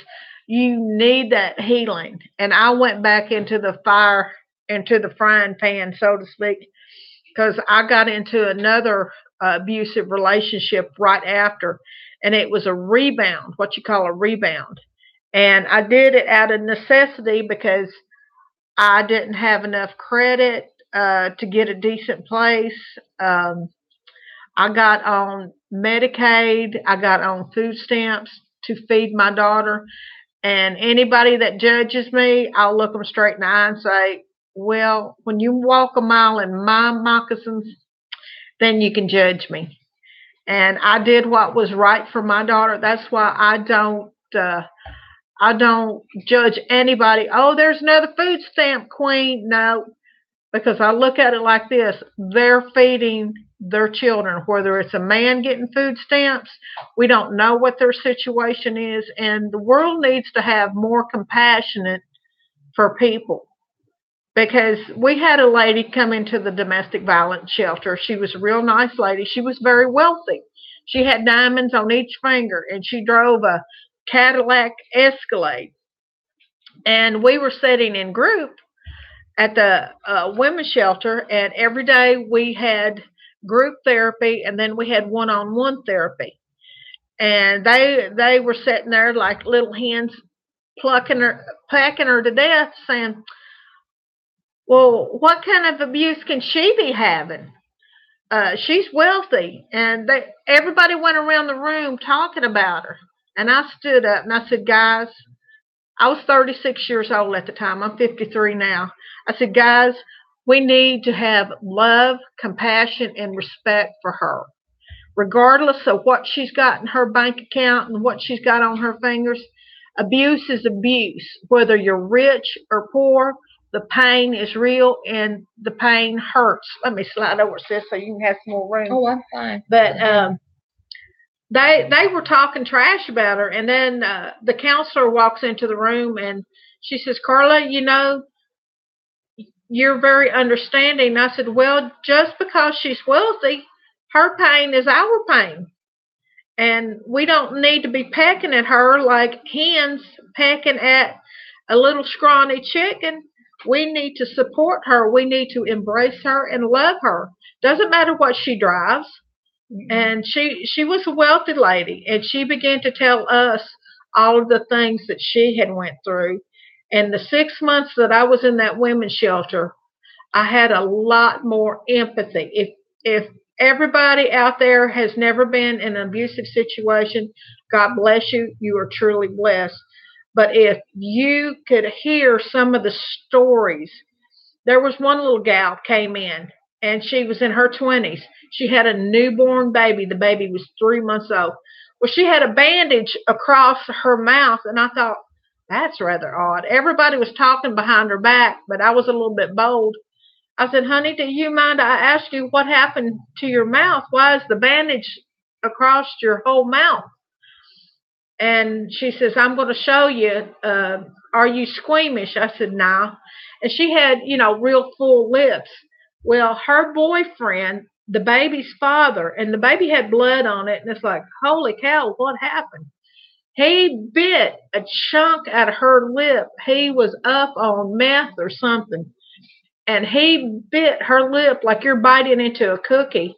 you need that healing. And I went back into the frying pan, so to speak, because I got into another abusive relationship right after, and it was a rebound, what you call a rebound. And I did it out of necessity because I didn't have enough credit to get a decent place. I got on Medicaid. I got on food stamps to feed my daughter. And anybody that judges me, I'll look them straight in the eye and say, well, when you walk a mile in my moccasins, then you can judge me. And I did what was right for my daughter. That's why I don't judge anybody. Oh, there's another food stamp queen. No, because I look at it like this. They're feeding their children, whether it's a man getting food stamps. We don't know what their situation is. And the world needs to have more compassion for people. Because we had a lady come into the domestic violence shelter. She was a real nice lady. She was very wealthy. She had diamonds on each finger, and she drove a Cadillac Escalade. And we were sitting in group at the women's shelter, and every day we had group therapy, and then we had one-on-one therapy. And they were sitting there like little hens, pecking her to death, saying, well, what kind of abuse can she be having? She's wealthy. And everybody went around the room talking about her. And I stood up and I said, guys, I was 36 years old at the time. I'm 53 now. I said, guys, we need to have love, compassion, and respect for her. Regardless of what she's got in her bank account and what she's got on her fingers, abuse is abuse. Whether you're rich or poor, the pain is real and the pain hurts. Let me slide over, sis, so you can have some more room. Oh, I'm fine. But they were talking trash about her, and then the counselor walks into the room and she says, Carla, you know, you're very understanding. I said, well, just because she's wealthy, her pain is our pain. And we don't need to be pecking at her like hens pecking at a little scrawny chicken. We need to support her. We need to embrace her and love her. Doesn't matter what she drives. And she was a wealthy lady, and she began to tell us all of the things that she had went through. And the 6 months that I was in that women's shelter, I had a lot more empathy. If everybody out there has never been in an abusive situation, God bless you. You are truly blessed. But if you could hear some of the stories, there was one little gal came in, and she was in her 20s. She had a newborn baby. The baby was 3 months old. Well, she had a bandage across her mouth, and I thought, that's rather odd. Everybody was talking behind her back, but I was a little bit bold. I said, honey, do you mind I ask you what happened to your mouth? Why is the bandage across your whole mouth? And she says, I'm going to show you. Are you squeamish? I said, no. And she had, real full lips. Well, her boyfriend, the baby's father, and the baby had blood on it. And it's like, holy cow, what happened? He bit a chunk out of her lip. He was up on meth or something. And he bit her lip like you're biting into a cookie.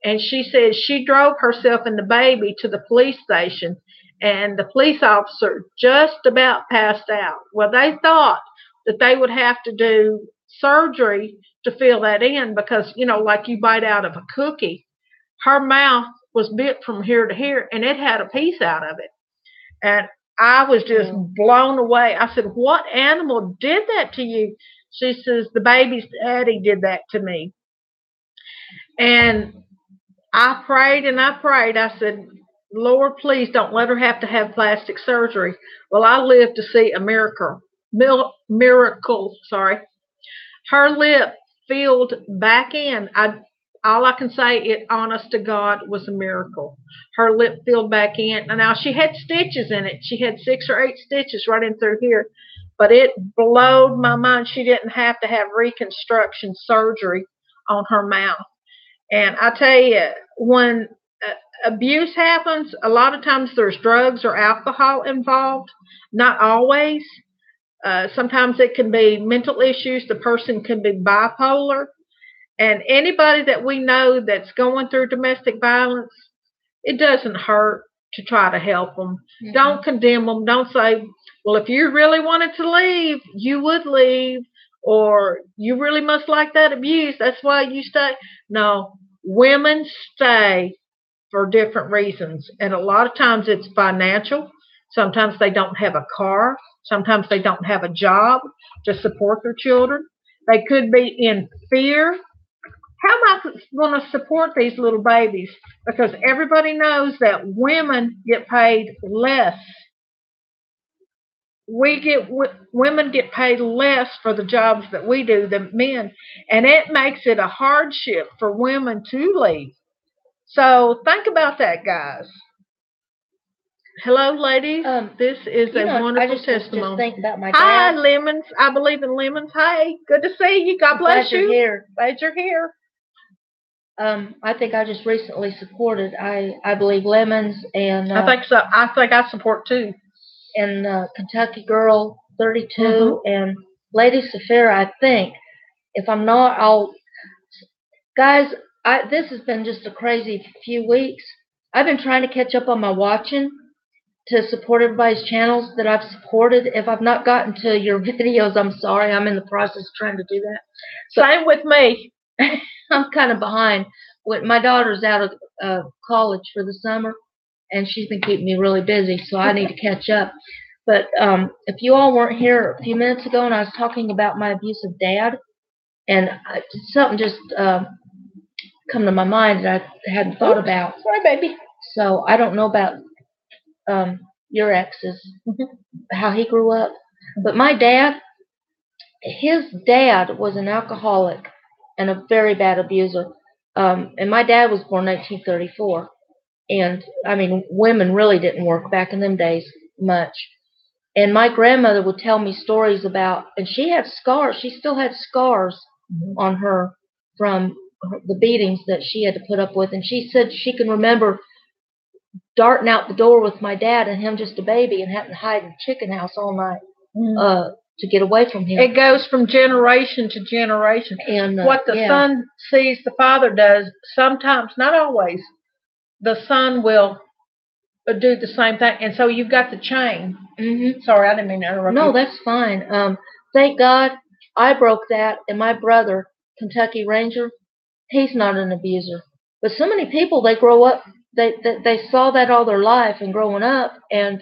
And she said she drove herself and the baby to the police station, and the police officer just about passed out. Well, they thought that they would have to do surgery to fill that in because, like you bite out of a cookie, her mouth was bit from here to here, and it had a piece out of it. And I was just blown away. I said, what animal did that to you? She says, the baby's daddy did that to me. And I prayed and I prayed. I said, Lord, please don't let her have to have plastic surgery. Well, I lived to see a miracle. Her lip filled back in. All I can say, it honest to God, was a miracle. Her lip filled back in. And now she had stitches in it. She had 6 or 8 stitches running through here. But it blowed my mind. She didn't have to have reconstruction surgery on her mouth. And I tell you, when abuse happens, a lot of times there's drugs or alcohol involved. Not always. Sometimes it can be mental issues. The person can be bipolar. And anybody that we know that's going through domestic violence, it doesn't hurt to try to help them. Mm-hmm. Don't condemn them. Don't say, well, if you really wanted to leave, you would leave. Or you really must like that abuse. That's why you stay. No, women stay for different reasons. And a lot of times it's financial. Sometimes they don't have a car. Sometimes they don't have a job to support their children. They could be in fear. How am I going to support these little babies? Because everybody knows that women get paid less. Women get paid less for the jobs that we do than men, and it makes it a hardship for women to leave. So think about that, guys. Hello, ladies. This is a wonderful testimony. Just think about my dad. Hi, Lemons. I believe in lemons. Hey, good to see you. God bless you. Glad you're here. I think I just recently supported. I believe Lemons and I think so. I think I support too. And Kentucky Girl 32 and Lady Saphira. I think if I'm not, guys. This has been just a crazy few weeks. I've been trying to catch up on my watching to support everybody's channels that I've supported. If I've not gotten to your videos, I'm sorry. I'm in the process of trying to do that. Same with me. I'm kind of behind. My daughter's out of college for the summer, and she's been keeping me really busy, so I need to catch up. But if you all weren't here a few minutes ago and I was talking about my abusive dad, and something just come to my mind that I hadn't thought about. Sorry, baby. So I don't know about your ex's, how he grew up. But my dad, his dad was an alcoholic and a very bad abuser. And my dad was born in 1934. And, I mean, women really didn't work back in them days much. And my grandmother would tell me stories about, and she had scars. She still had scars on her from the beatings that she had to put up with. And she said she can remember darting out the door with my dad and him just a baby and having to hide in the chicken house all night to get away from him. It goes from generation to generation. And what the son sees the father does, sometimes, not always, the son will do the same thing. And so you've got the chain. Mm-hmm. Sorry, I didn't mean to interrupt you. No, that's fine. Thank God I broke that, and my brother, Kentucky Ranger, he's not an abuser. But so many people, they grow up, they saw that all their life and growing up, and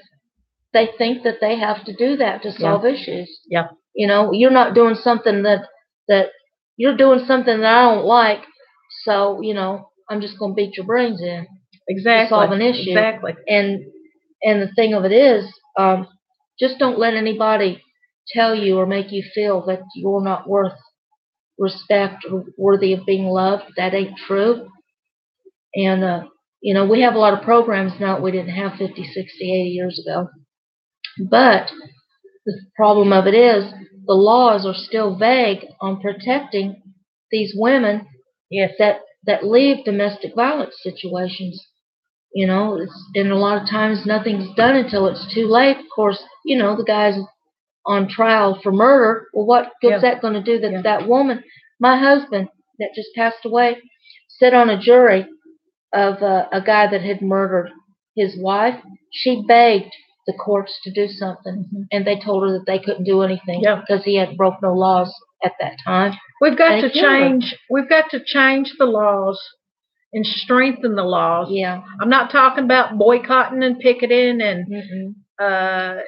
they think that they have to do that to solve issues. Yeah. You know, you're not doing something that you're doing something that I don't like, so, you know, I'm just going to beat your brains in. Exactly. To solve an issue. Exactly. And the thing of it is, just don't let anybody tell you or make you feel that you're not worth respect or worthy of being loved. That ain't true. And, you know, we have a lot of programs now that we didn't have 50, 60, 80 years ago. But the problem of it is the laws are still vague on protecting these women that leave domestic violence situations. You know, and a lot of times nothing's done until it's too late. Of course, you know, the guy's on trial for murder. Well, what good's that going to do that woman? My husband that just passed away sat on a jury of a guy that had murdered his wife. She begged the courts to do something, and they told her that they couldn't do anything because he had broke no laws at that time. We've got to change. We've got to change the laws and strengthen the laws. Yeah. I'm not talking about boycotting and picketing and,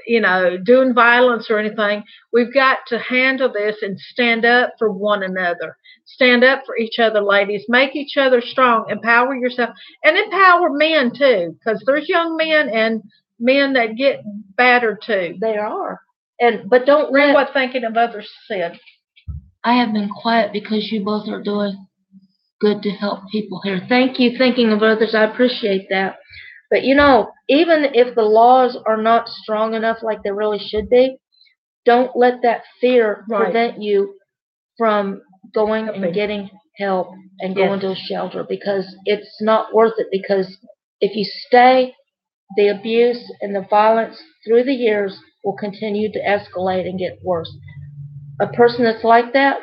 you know, doing violence or anything. We've got to handle this and stand up for one another. Stand up for each other, ladies. Make each other strong. Empower yourself. And empower men, too, because there's young men and men that get battered, too. They are. But don't read what thinking of others said. I have been quiet because you both are doing good to help people here. Thank you, thinking of others. I appreciate that. But, you know, even if the laws are not strong enough like they really should be, don't let that fear prevent you from going and getting help and going to a shelter, because it's not worth it. Because if you stay, the abuse and the violence through the years will continue to escalate and get worse. A person that's like that,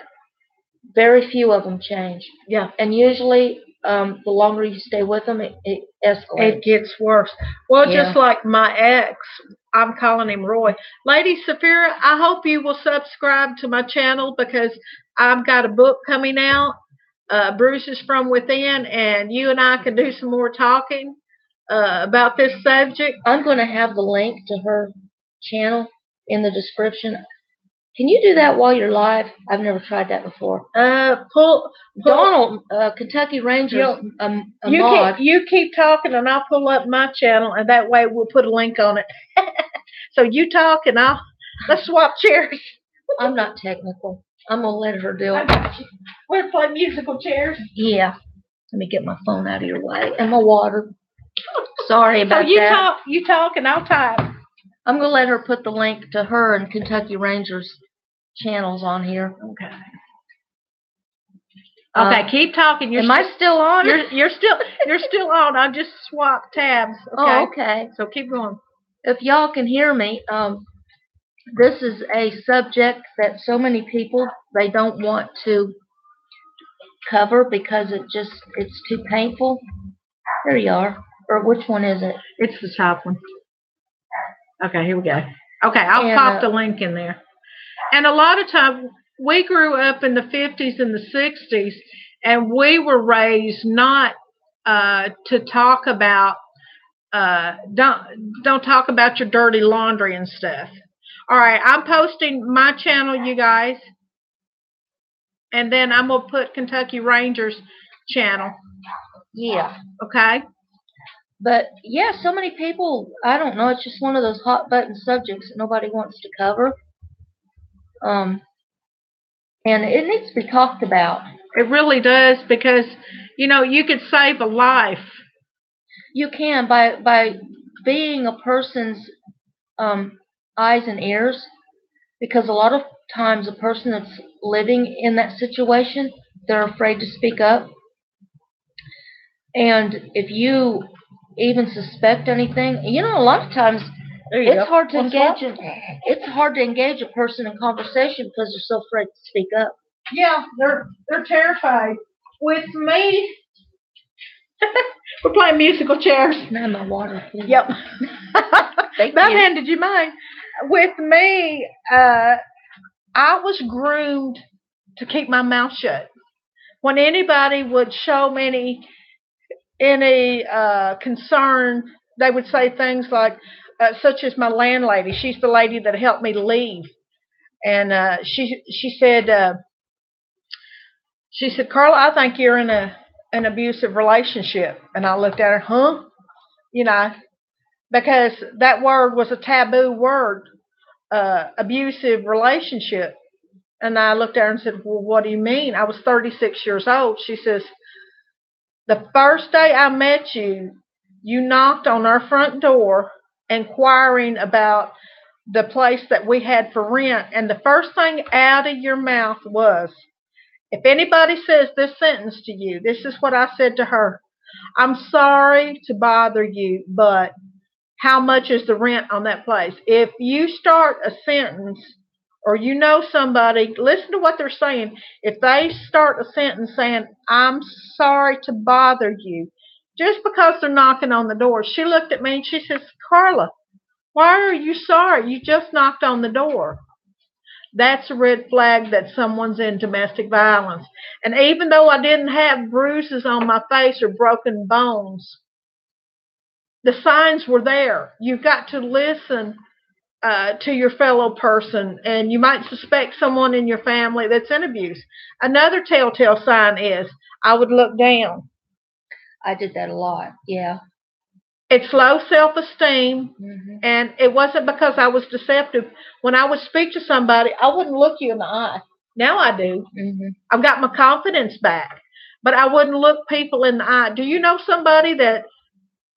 very few of them change. Yeah. And usually, the longer you stay with them, it escalates. It gets worse. Well, just like my ex, I'm calling him Roy. Lady Sapphira, I hope you will subscribe to my channel, because I've got a book coming out, Bruises from Within, and you and I can do some more talking about this subject. I'm going to have the link to her channel in the description. Can you do that while you're live? I've never tried that before. Pull Donald, Kentucky Ranger, mod. You keep talking, and I'll pull up my channel, and that way we'll put a link on it. So you talk, and let's swap chairs. I'm not technical. I'm gonna let her do it. I got you. We're playing musical chairs. Yeah. Let me get my phone out of your way and my water. Sorry about that. You talk, and I'll type. I'm gonna let her put the link to her and Kentucky Rangers channels on here. Okay. Okay, keep talking. Am I still on? You're still on. I just swapped tabs. Okay. Oh, okay. So keep going. If y'all can hear me, this is a subject that so many people, they don't want to cover because it's too painful. There you are. Or which one is it? It's the top one. Okay, here we go. Okay, I'll pop the link in there. And a lot of times, we grew up in the 50s and the 60s, and we were raised not to talk about, don't talk about your dirty laundry and stuff. All right, I'm posting my channel, you guys, and then I'm going to put Kentucky Rangers channel. Yeah. Okay? But, yeah, so many people, I don't know, it's just one of those hot button subjects that nobody wants to cover. And it needs to be talked about. It really does, because, you know, you could save a life. You can by being a person's eyes and ears, because a lot of times a person that's living in that situation, they're afraid to speak up. And if you even suspect anything, you know, a lot of times There you go. It's hard to What's engage. that? It's hard to engage a person in conversation because they're so afraid to speak up. Yeah, they're terrified. With me, we're playing musical chairs. Can I have my water, please? Yep. Thank That you. handed you mine. With me, I was groomed to keep my mouth shut. When anybody would show me any concern, they would say things like, such as my landlady. She's the lady that helped me leave, and she said, Carla, I think you're in an abusive relationship. And I looked at her, huh? You know, because that word was a taboo word, abusive relationship. And I looked at her and said, well, what do you mean? I was 36 years old. She says, the first day I met you, you knocked on our front door inquiring about the place that we had for rent. And the first thing out of your mouth was, if anybody says this sentence to you, this is what I said to her. I'm sorry to bother you, but how much is the rent on that place? If you start a sentence or you know somebody, listen to what they're saying. If they start a sentence saying, I'm sorry to bother you, just because they're knocking on the door. She looked at me and she says, Carla, why are you sorry? You just knocked on the door. That's a red flag that someone's in domestic violence. And even though I didn't have bruises on my face or broken bones, the signs were there. You've got to listen to your fellow person, and you might suspect someone in your family that's in abuse. Another telltale sign is I would look down. I did that a lot, yeah. It's low self-esteem, Mm-hmm. and it wasn't because I was deceptive. When I would speak to somebody, I wouldn't look you in the eye. Now I do. Mm-hmm. I've got my confidence back, but I wouldn't look people in the eye. Do you know somebody that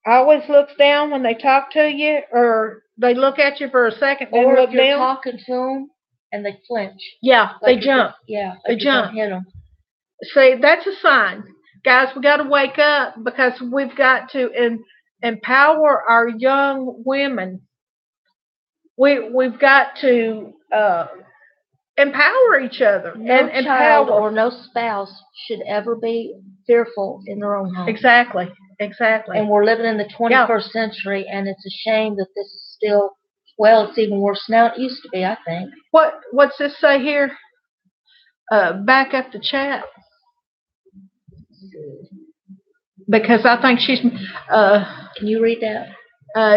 always looks down when they talk to you, or they look at you for a second and Or look if you're down? talking to them and they flinch. Yeah, Like they jump. Like They jump. Hit them. See, that's a sign. Guys, we got to wake up because we've got to empower our young women. We've got to empower each other. No and child empower. or no spouse should ever be fearful in their own home. Exactly. And we're living in the 21st century, and it's a shame that this is still, well, it's even worse now than it used to be, I think. What's this say here? Back up the chat. Because I think she's... Can you read that?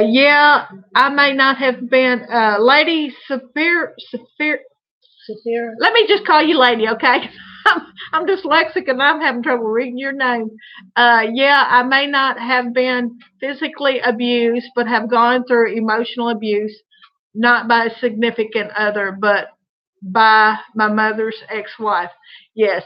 Yeah, I may not have been... Lady Saphir... Let me just call you Lady, okay? I'm dyslexic and I'm having trouble reading your name. Yeah, I may not have been physically abused, but have gone through emotional abuse, not by a significant other, but by my mother's ex-wife. Yes,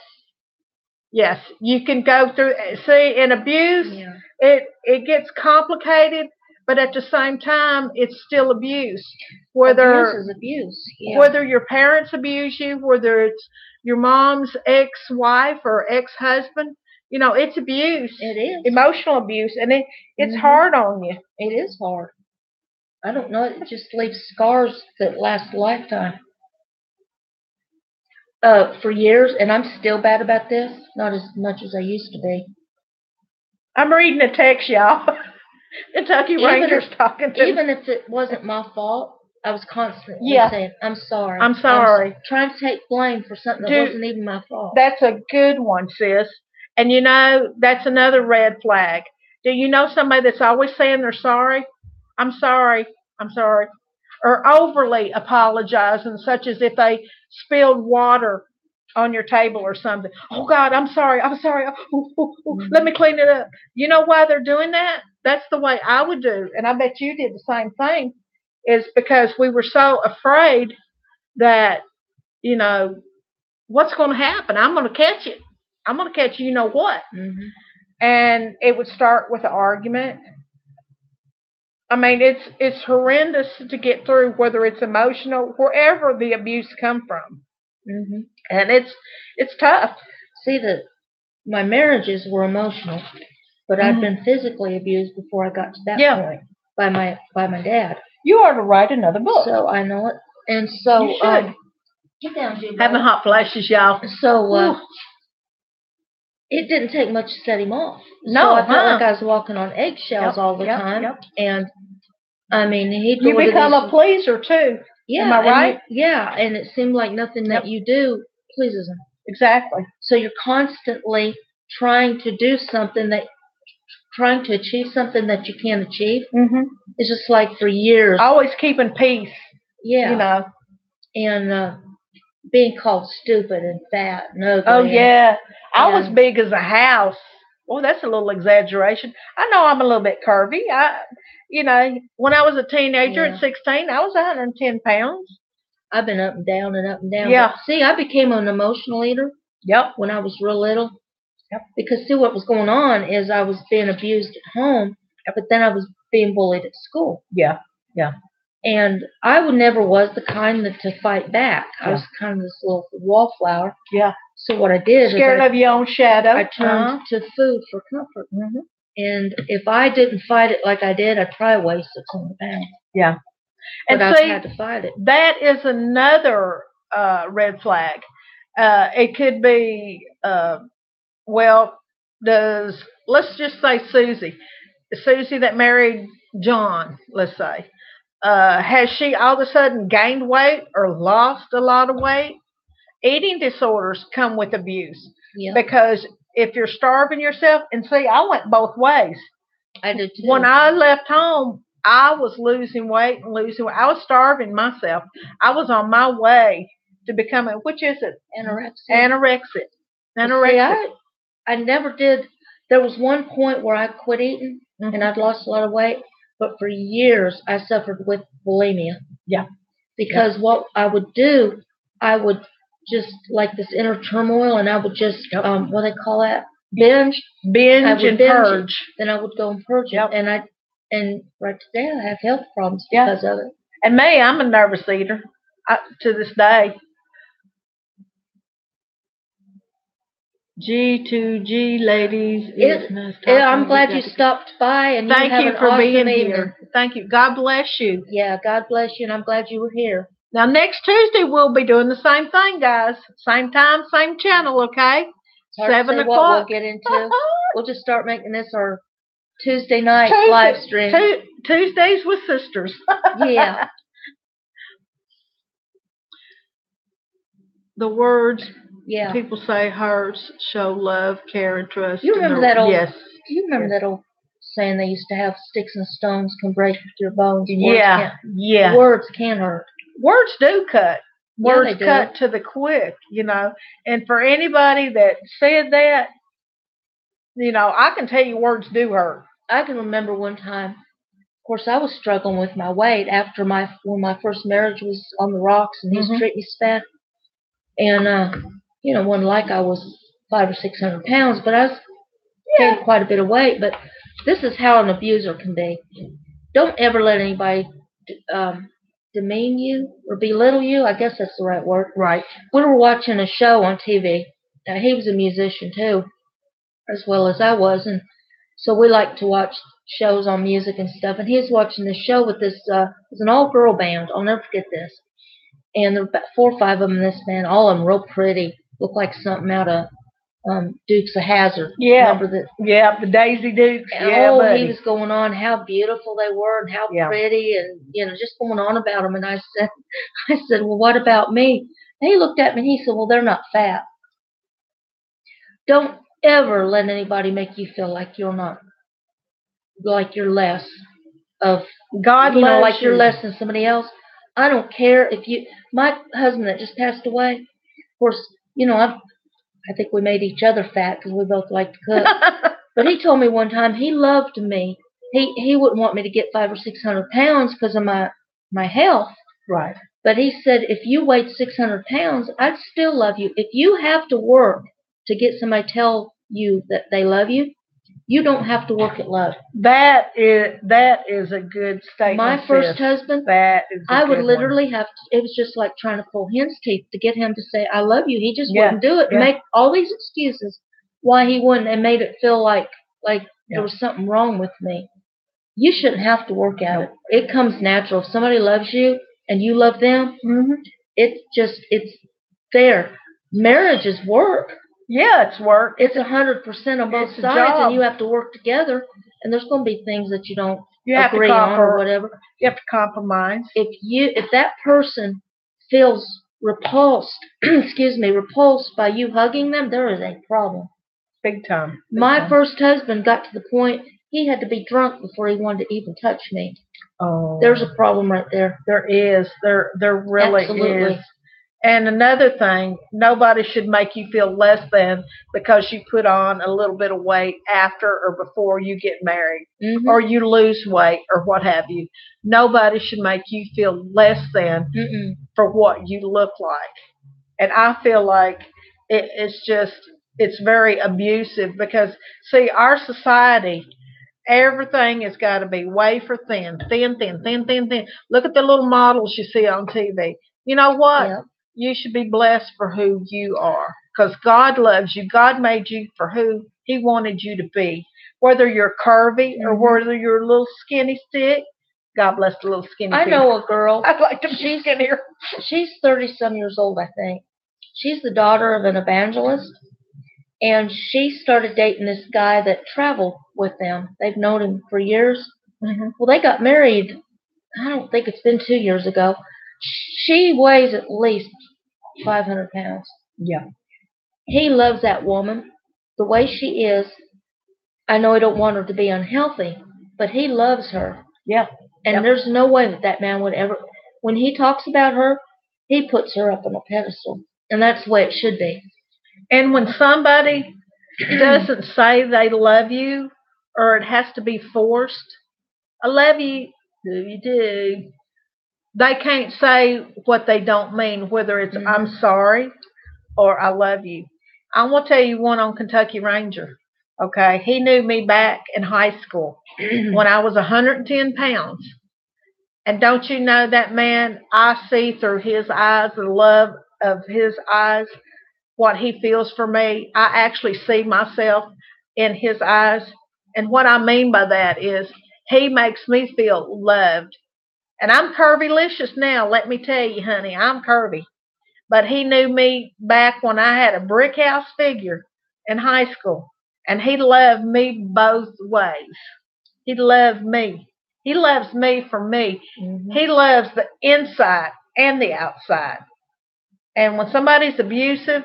you can go through. See, in abuse, it gets complicated, but at the same time, it's still abuse. Abuse is abuse. Yeah. Whether your parents abuse you, whether it's your mom's ex-wife or ex-husband, it's abuse. It is. Emotional abuse, and it's hard on you. It is hard. I don't know. It just leaves scars that last a lifetime. For years, and I'm still bad about this, not as much as I used to be. I'm reading a text, y'all. Kentucky Rangers talking to me. Even if it wasn't my fault, I was constantly saying, I'm sorry. I'm sorry. Trying to take blame for something that wasn't even my fault. That's a good one, sis. And that's another red flag. Do you know somebody that's always saying they're sorry? I'm sorry. Or overly apologizing, such as if they spilled water on your table or something. Oh, God, I'm sorry. Let me clean it up. You know why they're doing that? That's the way I would do. And I bet you did the same thing. Is because we were so afraid that, what's going to happen? I'm going to catch it. I'm going to catch you know what. Mm-hmm. And it would start with an argument. I mean, it's horrendous to get through, whether it's emotional, wherever the abuse come from. Mm-hmm. And it's tough. See, my marriages were emotional, but I'd been physically abused before I got to that point by my dad. You ought to write another book. So I know it. And so, you should. Get down, Jim. Having hot flashes, y'all. So, it didn't take much to set him off. No, so I felt like I was walking on eggshells all the time. Yep. And I mean, you become a pleaser too. Yeah, am I right? And it seemed like nothing that you do pleases him. Exactly. So you're constantly trying to do something trying to achieve something that you can't achieve. Mm-hmm. It's just like for years. Always keeping peace. Yeah. You know. And being called stupid and fat and ugly. Oh, yeah. I was big as a house. Well, that's a little exaggeration. I know I'm a little bit curvy. When I was a teenager at 16, I was 110 pounds. I've been up and down and up and down. Yeah. But see, I became an emotional eater. Yep. When I was real little. Yep. Because see, what was going on is I was being abused at home, but then I was being bullied at school. Yeah. Yeah. And I never was the kind to fight back. I was kind of this little wallflower. Yeah. So what I did scared of your own shadow. I turned to food for comfort. Mm-hmm. And if I didn't fight it like I did, I'd probably weigh 600 pounds. Yeah. But I had to fight it. That is another red flag. It could be, let's just say Susie that married John, let's say. Has she all of a sudden gained weight or lost a lot of weight? Eating disorders come with abuse. Yeah. Because if you're starving yourself, and see, I went both ways. I did too. When I left home, I was losing weight. I was starving myself. I was on my way to becoming, which is it? Anorexic. See, I never did. There was one point where I quit eating, and I'd lost a lot of weight. But for years, I suffered with bulimia. Yeah. Because what I would do, I would just like this inner turmoil, and I would just, what do they call that? Binge and purge. Then I would go and purge it. And right today, I have health problems because of it. And me, I'm a nervous eater to this day. G2G, ladies. I'm glad you stopped by, and thank you for awesome being evening. here. Thank you. God bless you. Yeah, God bless you, and I'm glad you were here. Now, next Tuesday, we'll be doing the same thing, guys. Same time, same channel, okay? 7 o'clock. What we'll get into. We'll just start making this our Tuesday night live stream. Tuesdays with sisters. Yeah. The words Yeah. People say hurts, show love, care, and trust. You remember that old? Yes. Do you remember that old saying they used to have? Sticks and stones can break your bones. Yeah. Words can hurt. Words do cut. Words do. cut to the quick, And for anybody that said that, I can tell you words do hurt. I can remember one time. Of course, I was struggling with my weight after when my first marriage was on the rocks, and he's treating me fat. And wasn't like I was 500 or 600 pounds, but I was gained quite a bit of weight. But this is how an abuser can be. Don't ever let anybody demean you or belittle you. I guess that's the right word. Right. We were watching a show on TV. Now, he was a musician too, as well as I was, and so we like to watch shows on music and stuff. And he was watching this show with this. It was an all-girl band. I'll never forget this. And there were about 4 or 5 of them in this band, all of them real pretty. Looked like something out of Dukes of Hazzard. Yeah. Remember that? Yeah, the Daisy Dukes. And he was going on how beautiful they were and how pretty, and just going on about them. And I said, well, what about me? And he looked at me and he said, well, they're not fat. Don't ever let anybody make you feel like you're not, like you're less of God. Like you're less than somebody else. I don't care if my husband that just passed away, of course, I think we made each other fat because we both like to cook. But he told me one time he loved me. He wouldn't want me to get 500 or 600 pounds because of my health. Right. But he said, if you weighed 600 pounds, I'd still love you. If you have to work to get somebody to tell you that they love you, you don't have to work at love. That is a good statement. My first husband, I would literally have to, it was just like trying to pull hen's teeth to get him to say, I love you. He just wouldn't do it. Make all these excuses why he wouldn't, and made it feel like there was something wrong with me. you shouldn't have to work at it. It comes natural. If somebody loves you and you love them, it's there. Marriage is work. Yeah, it's work. It's 100% on both sides, and you have to work together. And there's going to be things that you don't agree on or whatever. You have to compromise. If that person feels repulsed, repulsed by you hugging them, there is a problem. Big time. My first husband got to the point he had to be drunk before he wanted to even touch me. Oh, there's a problem right there. There is. There really Absolutely. is. And another thing, nobody should make you feel less than because you put on a little bit of weight after or before you get married, or you lose weight or what have you. Nobody should make you feel less than for what you look like. And I feel like it's very abusive because, see, our society, everything has got to be wafer thin, thin, thin, thin, thin, thin. Look at the little models you see on TV. You know what? Yeah. You should be blessed for who you are because God loves you. God made you for who He wanted you to be. Whether you're curvy or whether you're a little skinny stick, God bless the little skinny I people. know a girl. I'd like to be skinnier. She's 30-some years old, I think. She's the daughter of an evangelist, and she started dating this guy that traveled with them. They've known him for years. Well, they got married, I don't think it's been 2 years ago. She weighs at least 500 pounds. Yeah. He loves that woman the way she is. I know he don't want her to be unhealthy, but he loves her. Yeah. And there's no way that man would ever, when he talks about her, he puts her up on a pedestal. And that's the way it should be. And when somebody doesn't say they love you, or it has to be forced, I love you, do you do? They can't say what they don't mean, whether it's I'm sorry or I love you. I want to tell you one on Kentucky Ranger. Okay, he knew me back in high school when I was 110 pounds. And don't you know that man, I see through his eyes, the love of his eyes, what he feels for me. I actually see myself in his eyes. And what I mean by that is he makes me feel loved. And I'm curvy-licious now, let me tell you, honey, I'm curvy. But he knew me back when I had a brick house figure in high school. And he loved me both ways. He loved me. He loves me for me. He loves the inside and the outside. And when somebody's abusive,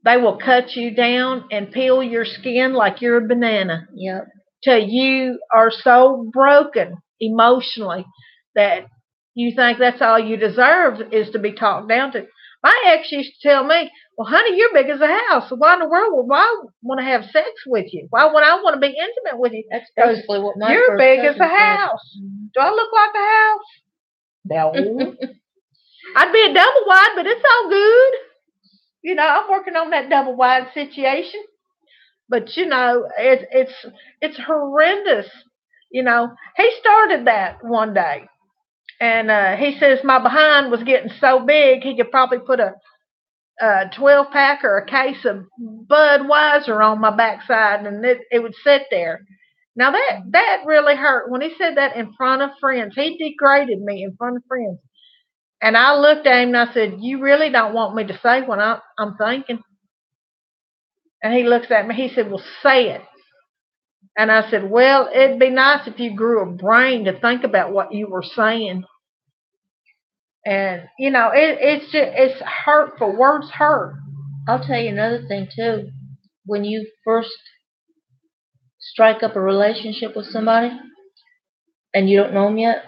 they will cut you down and peel your skin like you're a banana. Yep. Till you are so broken emotionally that you think that's all you deserve is to be talked down to. My ex used to tell me, well, honey, you're big as a house. So why in the world would I want to have sex with you? Why would I want to be intimate with you? That's basically what my You're first big as a husband said. house. Do I look like a house? No. I'd be a double wide, but it's all good. You know, I'm working on that double wide situation. But you know, it's horrendous. You know, he started that one day, and he says my behind was getting so big he could probably put a 12-pack or a case of Budweiser on my backside, and it would sit there. Now that really hurt when he said that in front of friends. He degraded me in front of friends, and I looked at him and I said, "You really don't want me to say what I'm thinking?" And he looks at me. He said, "Well, say it." And I said, "Well, it'd be nice if you grew a brain to think about what you were saying." And you know, it's hurtful. Words hurt. I'll tell you another thing too. When you first strike up a relationship with somebody and you don't know them yet,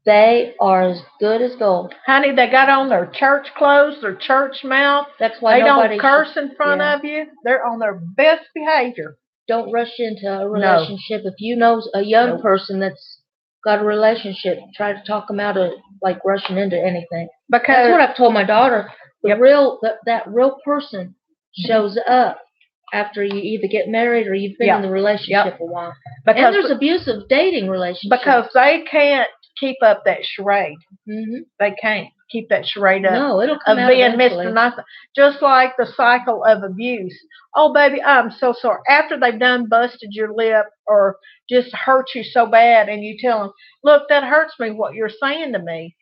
they are as good as gold. Honey, they got on their church clothes, their church mouth. That's why they don't curse in front of you. They're on their best behavior. Don't rush into a relationship. If you know a young person that's got a relationship, try to talk them out of like rushing into anything. Because that's what I've told my daughter. That real person shows up after you either get married or you've been in the relationship a while. Because, and there's abusive dating relationships. Because they can't keep up that charade. They can't keep that charade up No, it'll come of out being eventually. Mr. Nice. Just like the cycle of abuse. Oh, baby, I'm so sorry. After they've done busted your lip or just hurt you so bad, and you tell them, look, that hurts me what you're saying to me.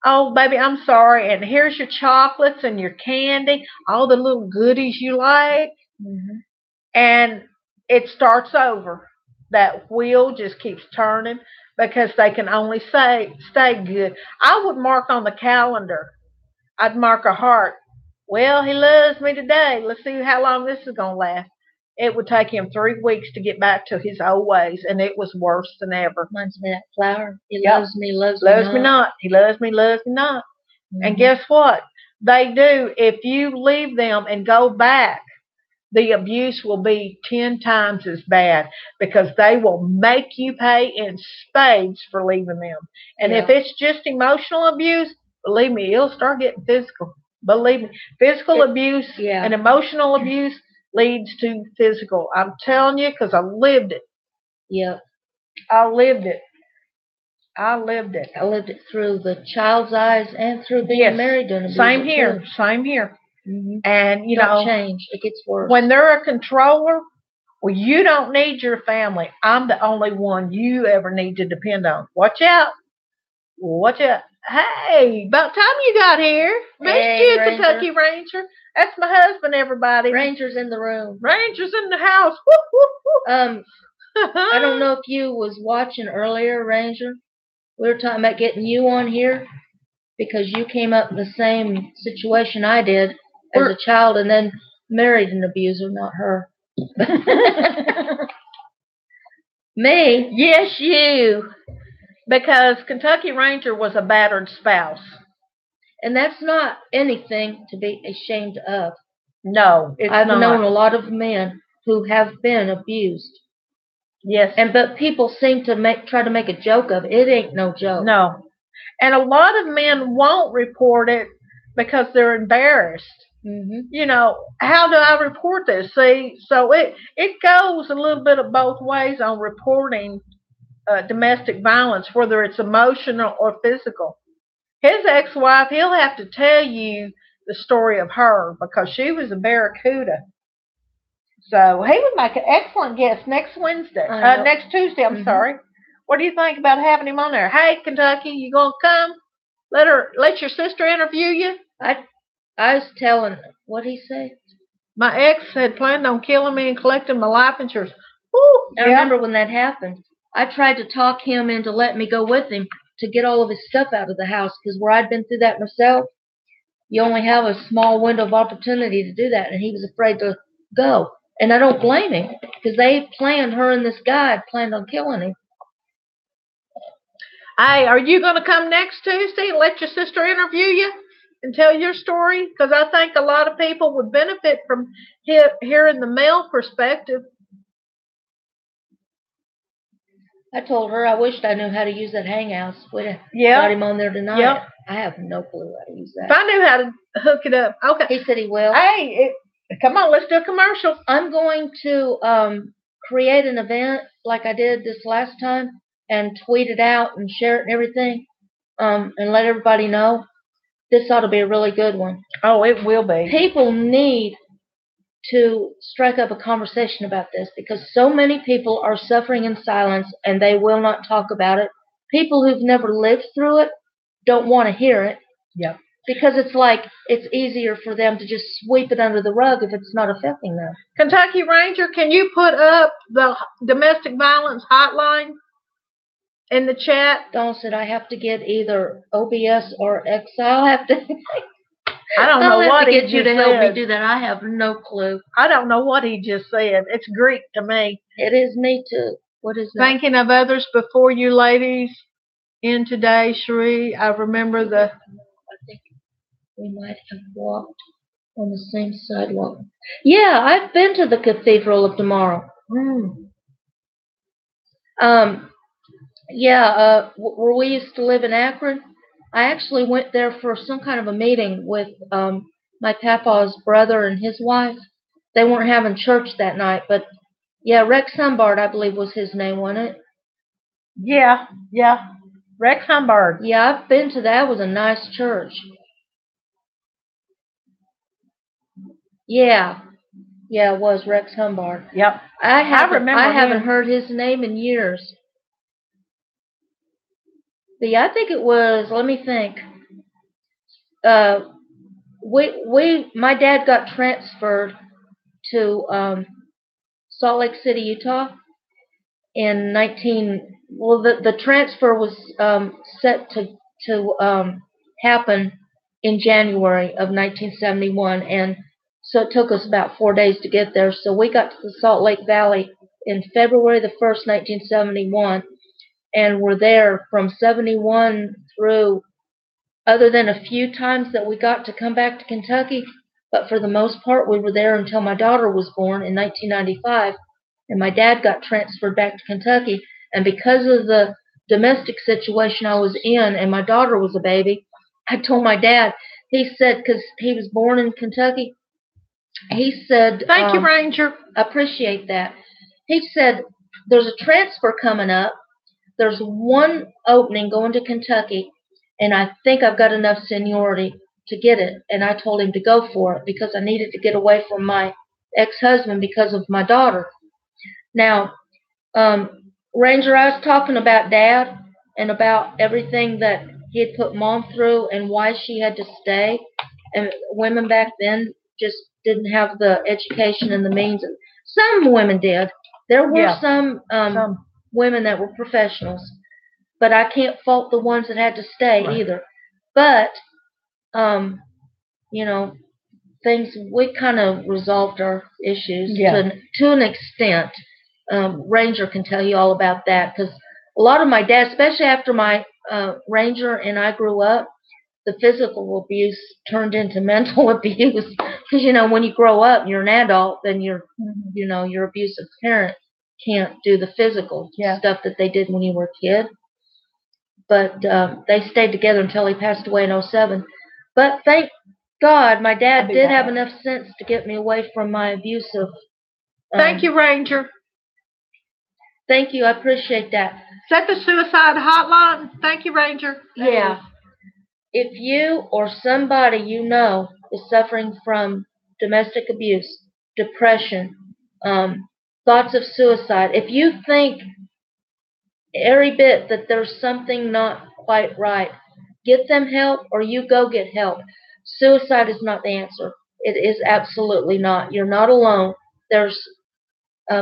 Oh, baby, I'm sorry. And here's your chocolates and your candy, all the little goodies you like. Mm-hmm. And it starts over. That wheel just keeps turning because they can only stay good. I would mark on the calendar. I'd mark a heart. Well, he loves me today. Let's see how long this is going to last. It would take him 3 weeks to get back to his old ways, and it was worse than ever. Reminds me of that flower. He Yep. loves me, loves me not. He loves me not. Mm-hmm. And guess what? They do. If you leave them and go back, the abuse will be 10 times as bad because they will make you pay in spades for leaving them. And if it's just emotional abuse, believe me, it'll start getting physical. Believe me, physical abuse and emotional abuse leads to physical. I'm telling you because I lived it. Yep. I lived it. I lived it through the child's eyes and through being married to an abuser. Same here. Same here. Mm-hmm. And, you don't change. It gets worse. When they're a controller, well, you don't need your family. I'm the only one you ever need to depend on. Watch out. Watch out. Hey, about time you got here. Missed you, Ranger. Kentucky Ranger. That's my husband, everybody. Ranger's in the room. Ranger's in the house. Woo, woo, woo. I don't know if you was watching earlier, Ranger. We were talking about getting you on here because you came up in the same situation I did as a child and then married an abuser, not her. Me? Yes, you. Because Kentucky Ranger was a battered spouse. And that's not anything to be ashamed of. No, it's I've not. known a lot of men who have been abused. Yes. But people seem to try to make a joke of it. It ain't no joke. No. And a lot of men won't report it because they're embarrassed. Mm-hmm. You know, how do I report this? See, so it goes a little bit of both ways on reporting domestic violence, whether it's emotional or physical. His ex-wife, he'll have to tell you the story of her because she was a barracuda. So he would make an excellent guest next Tuesday. I'm sorry. What do you think about having him on there? Hey, Kentucky, you gonna come? Let your sister interview you. I was telling, what'd he say? My ex had planned on killing me and collecting my life insurance. Woo, I remember when that happened. I tried to talk him into letting me go with him to get all of his stuff out of the house because where I'd been through that myself, you only have a small window of opportunity to do that, and he was afraid to go. And I don't blame him because her and this guy had planned on killing him. Hey, are you going to come next Tuesday and let your sister interview you and tell your story? Because I think a lot of people would benefit from hearing the male perspective. I told her I wished I knew how to use that Hangouts. We'd have got him on there tonight. Yep. I have no clue how to use that. If I knew how to hook it up. Okay. He said he will. Hey, come on, let's do a commercial. I'm going to create an event like I did this last time and tweet it out and share it and everything and let everybody know. This ought to be a really good one. Oh, it will be. People need to strike up a conversation about this because so many people are suffering in silence and they will not talk about it. People who've never lived through it don't want to hear it. Yeah. Because it's easier for them to just sweep it under the rug if it's not affecting them. Kentucky Ranger, can you put up the domestic violence hotline in the chat? Dawn said I have to get either OBS or Excel. I don't know what he just said. I'll have to get you to help me do that. I have no clue. I don't know what he just said. It's Greek to me. It is me too. What is that? Thinking of others before you ladies in today, Cherie. I remember I think we might have walked on the same sidewalk. Yeah, I've been to the Cathedral of Tomorrow. Where we used to live in Akron, I actually went there for some kind of a meeting with my papa's brother and his wife. They weren't having church that night, but yeah, Rex Humbard, I believe was his name, wasn't it? Yeah. Rex Humbard. Yeah, I've been to that. It was a nice church. Yeah. Yeah, it was Rex Humbard. Yep. I haven't him. heard his name in years. But yeah, I think it was, let me think. My dad got transferred to Salt Lake City, Utah in the transfer was set to happen in January of 1971, and so it took us about 4 days to get there. So we got to the Salt Lake Valley in February the 1st, 1971, and were there from 71 through, other than a few times that we got to come back to Kentucky, but for the most part we were there until my daughter was born in 1995, and my dad got transferred back to Kentucky. And because of the domestic situation I was in and my daughter was a baby, I told my dad, he said, because he was born in Kentucky, he said, "Thank you, Ranger. I appreciate that." He said, "There's a transfer coming up. There's one opening going to Kentucky, and I think I've got enough seniority to get it." And I told him to go for it because I needed to get away from my ex-husband because of my daughter. Now, Ranger, I was talking about Dad and about everything that he had put Mom through and why she had to stay. And women back then just didn't have the education and the means. Some women did. There were some women that were professionals, but I can't fault the ones that had to stay either. But, we kind of resolved our issues to an extent. Ranger can tell you all about that, because a lot of my dad, especially after my Ranger and I grew up, the physical abuse turned into mental abuse. Because when you grow up and you're an adult, then your abusive parent can't do the physical stuff that they did when you were a kid. But they stayed together until he passed away in 2007. But thank God my dad did have enough sense to get me away from my abusive. Thank you, Ranger. Thank you. I appreciate that. Set the suicide hotline. Thank you, Ranger. Yeah. If you or somebody you know is suffering from domestic abuse, depression, thoughts of suicide, if you think every bit that there's something not quite right, get them help, or you go get help. Suicide is not the answer. It is absolutely not. You're not alone. There's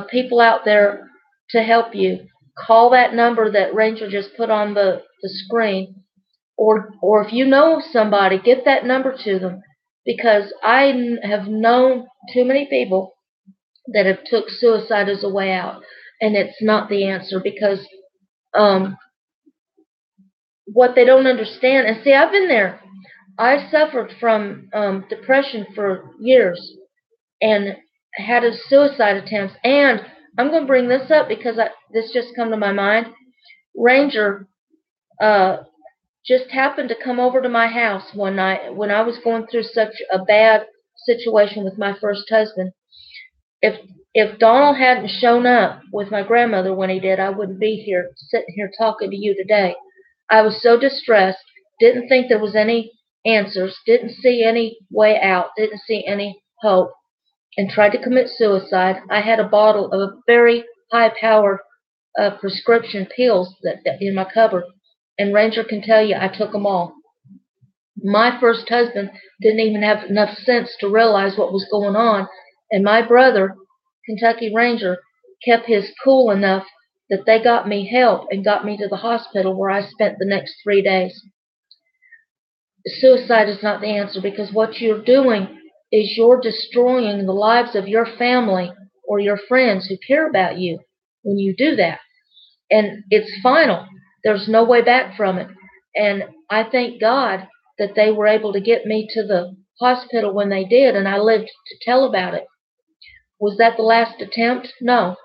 people out there to help you. Call that number that Ranger just put on the screen, or if you know somebody, get that number to them, because I have known too many people that have took suicide as a way out, and it's not the answer, because what they don't understand, and see, I've been there. I suffered from depression for years and had a suicide attempt. And I'm going to bring this up because this just come to my mind. Ranger just happened to come over to my house one night when I was going through such a bad situation with my first husband. If Donald hadn't shown up with my grandmother when he did, I wouldn't be here sitting here talking to you today. I was so distressed, didn't think there was any answers, didn't see any way out, didn't see any hope, and tried to commit suicide. I had a bottle of very high-powered prescription pills that in my cupboard, and Ranger can tell you I took them all. My first husband didn't even have enough sense to realize what was going on, and my brother, Kentucky Ranger, kept his cool enough that they got me help and got me to the hospital, where I spent the next 3 days. Suicide is not the answer, because what you're doing is you're destroying the lives of your family or your friends who care about you when you do that. And it's final. There's no way back from it. And I thank God that they were able to get me to the hospital when they did, and I lived to tell about it. Was that the last attempt? No.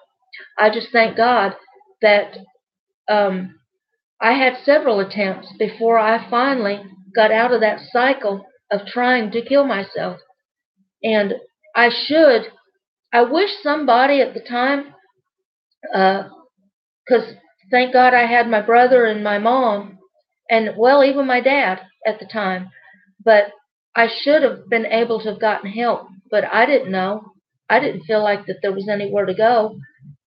I just thank God that I had several attempts before I finally got out of that cycle of trying to kill myself. And I wish somebody at the time, because thank God I had my brother and my mom and well, even my dad at the time. But I should have been able to have gotten help, but I didn't know. I didn't feel like that there was anywhere to go,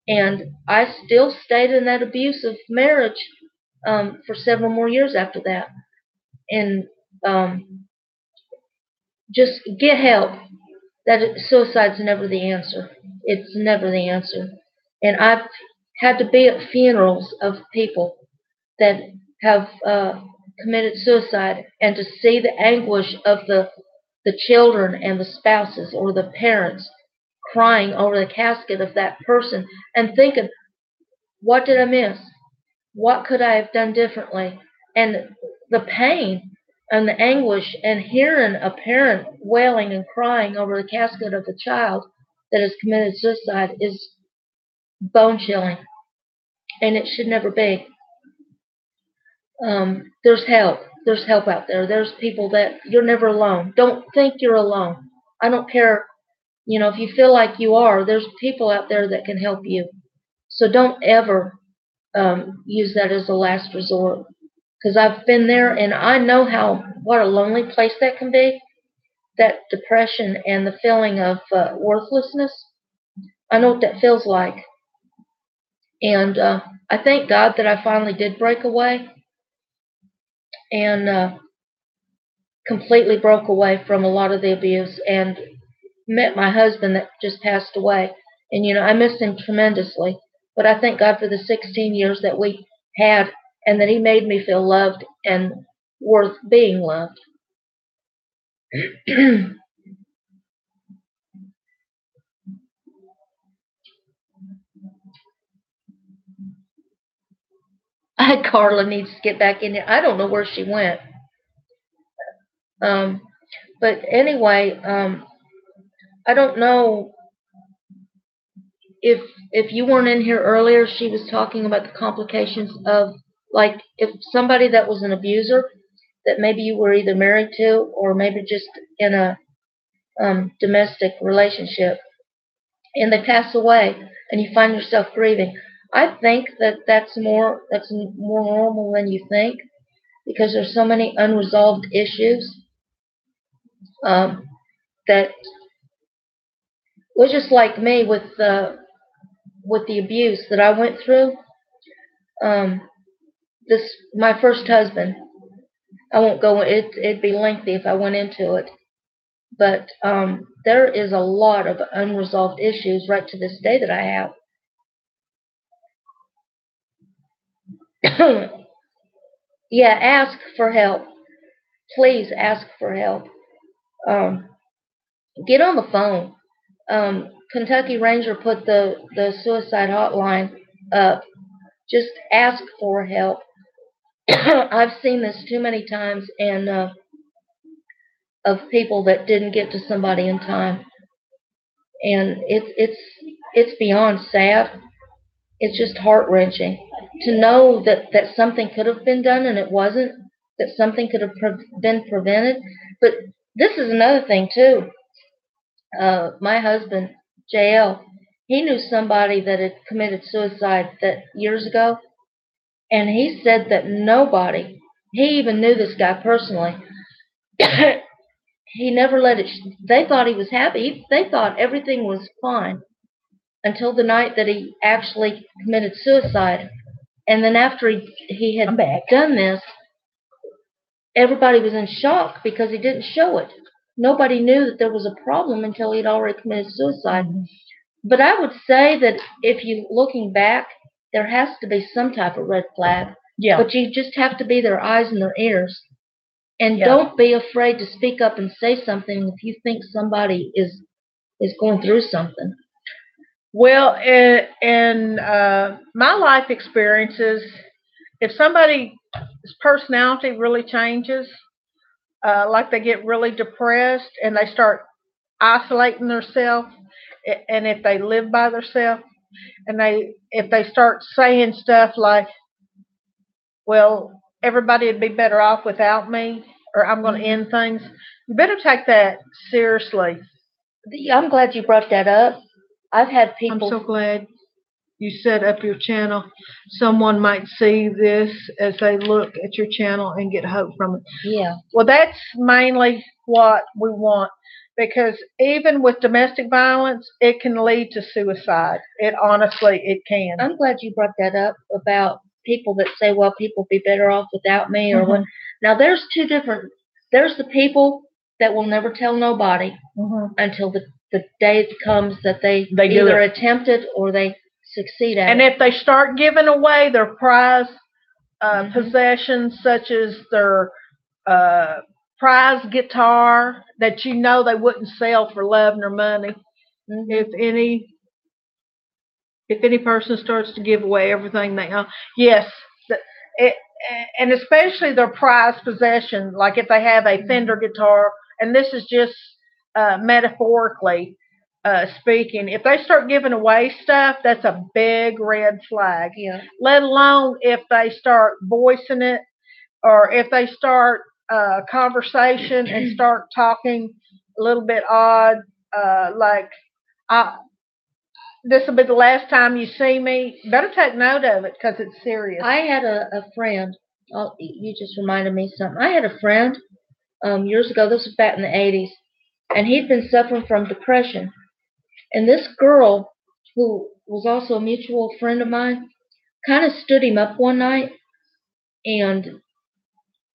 and I still stayed in that abusive marriage for several more years after that. And just get help. Suicide's never the answer. It's never the answer. And I've had to be at funerals of people that have committed suicide, and to see the anguish of the children and the spouses or the parents crying over the casket of that person and thinking, what did I miss? What could I have done differently? And the pain and the anguish, and hearing a parent wailing and crying over the casket of a child that has committed suicide is bone chilling, and it should never be. There's help. There's help out there. There's people that you're never alone. Don't think you're alone. I don't care, if you feel like you are, there's people out there that can help you. So don't ever use that as a last resort, because I've been there and I know what a lonely place that can be. That depression and the feeling of worthlessness. I know what that feels like, and I thank God that I finally did break away, and completely broke away from a lot of the abuse, and met my husband that just passed away. And I miss him tremendously, but I thank God for the 16 years that we had, and that he made me feel loved and worth being loved. Carla needs to get back in here. I don't know where she went. But anyway, I don't know if you weren't in here earlier. She was talking about the complications of, like, if somebody that was an abuser that maybe you were either married to or maybe just in a domestic relationship, and they pass away, and you find yourself grieving. I think that's more normal than you think, because there's so many unresolved issues that was just like me with the abuse that I went through. My first husband. I won't go. It'd be lengthy if I went into it, but there is a lot of unresolved issues right to this day that I have. Yeah, ask for help. Please ask for help. Get on the phone. Kentucky Ranger put the suicide hotline up. Just ask for help. I've seen this too many times, and of people that didn't get to somebody in time, and it's beyond sad. It's just heart-wrenching to know that something could have been done and it wasn't. That something could have been prevented. But this is another thing too. My husband, JL, he knew somebody that had committed suicide years ago, and he said that nobody, he even knew this guy personally, he never let it, they thought he was happy. They thought everything was fine until the night that he actually committed suicide. And then after he had done this, everybody was in shock because he didn't show it. Nobody knew that there was a problem until he'd already committed suicide. But I would say that if you looking back, there has to be some type of red flag. Yeah. But you just have to be their eyes and their ears. And Yeah. don't be afraid to speak up and say something if you think somebody is going through something. Well, in my life experiences, if somebody's personality really changes, like they get really depressed and they start isolating themselves, and if they live by themselves, and if they start saying stuff like, well, everybody would be better off without me, or I'm going to end things, you better take that seriously. I'm glad you brought that up. I've had people. I'm so glad. you set up your channel, someone might see this as they look at your channel and get hope from it. Yeah. Well, that's mainly what we want because even with domestic violence, it can lead to suicide. It can. I'm glad you brought that up about people that say, well, people be better off without me or what. Now, there's two different, there's the people that will never tell nobody until the day comes that they either attempt it or they succeed at it. And if they start giving away their prize possessions, such as their prize guitar that you know they wouldn't sell for love nor money, if any person starts to give away everything they own, yes, and especially their prized possession, like if they have a Fender guitar, and this is just metaphorically speaking, if they start giving away stuff, that's a big red flag. Yeah. Let alone if they start voicing it, or if they start conversation and start talking a little bit odd, like, this will be the last time you see me. Better take note of it because it's serious. I had a friend. Oh, you just reminded me of something. I had a friend years ago. This was back in the 80s, and he'd been suffering from depression. And this girl, who was also a mutual friend of mine, kind of stood him up one night, and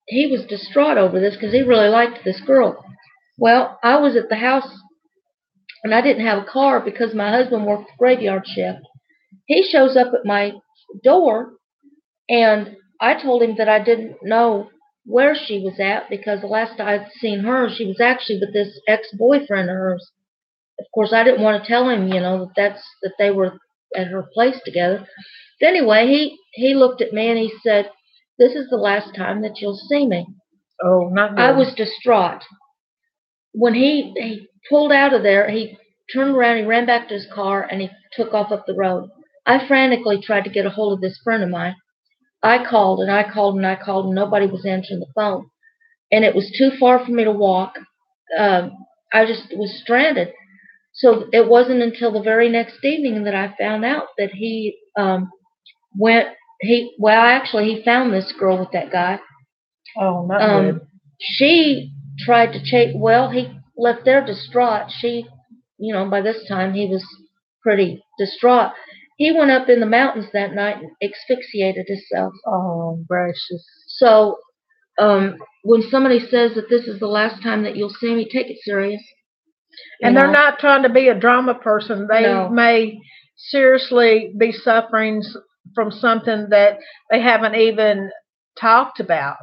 he was distraught over this because he really liked this girl. Well, I was at the house, and I didn't have a car because my husband worked graveyard shift. He shows up at my door, and I told him that I didn't know where she was at because the last I'd seen her, she was actually with this ex-boyfriend of hers. Of course, I didn't want to tell him, that they were at her place together. But anyway, he looked at me and he said, "This is the last time that you'll see me." Oh, not good. I was distraught. When he pulled out of there, he turned around, he ran back to his car, and he took off up the road. I frantically tried to get a hold of this friend of mine. I called and I called and I called, and nobody was answering the phone. And it was too far for me to walk. I just was stranded. So it wasn't until the very next evening that I found out that he he found this girl with that guy. Oh, not good. She tried to chase, he left there distraught. By this time he was pretty distraught. He went up in the mountains that night and asphyxiated himself. Oh, gracious. So when somebody says that this is the last time that you'll see me, take it serious. And they're not trying to be a drama person. They may seriously be suffering from something that they haven't even talked about.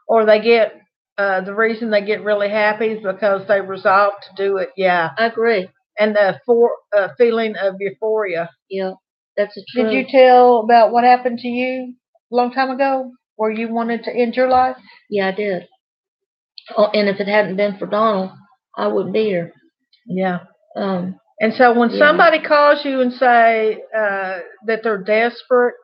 Or they get, the reason they get really happy is because they resolve to do it. Yeah. I agree. And the feeling of euphoria. Yeah, that's a truth. Did you tell about what happened to you a long time ago where you wanted to end your life? Yeah, I did. Oh, and if it hadn't been for Donald, I wouldn't be here. Yeah. And so when somebody calls you and say that they're desperate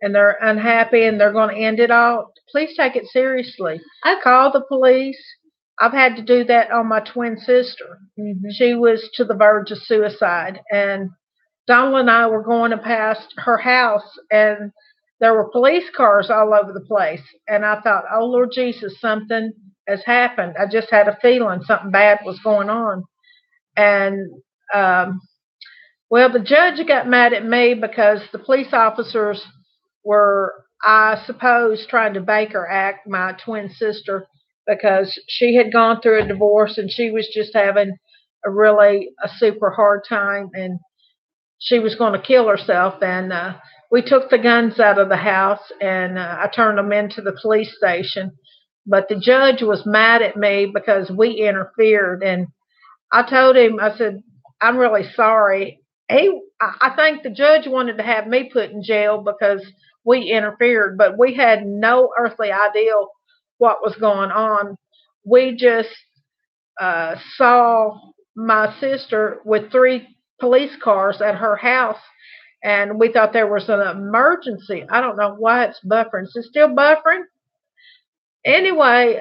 and they're unhappy and they're going to end it all, please take it seriously. I call the police. I've had to do that on my twin sister. She was to the verge of suicide, and Donald and I were going past her house, and there were police cars all over the place. And I thought, oh, Lord Jesus, something has happened. I just had a feeling something bad was going on. And, the judge got mad at me because the police officers were, I suppose, trying to Baker Act my twin sister because she had gone through a divorce and she was just having a super hard time, and she was going to kill herself. And we took the guns out of the house, and I turned them into the police station. But the judge was mad at me because we interfered, and I told him, I said, I'm really sorry. I think the judge wanted to have me put in jail because we interfered, but we had no earthly idea what was going on. We just saw my sister with 3 police cars at her house, and we thought there was an emergency. I don't know why it's buffering. Is it still buffering? Anyway,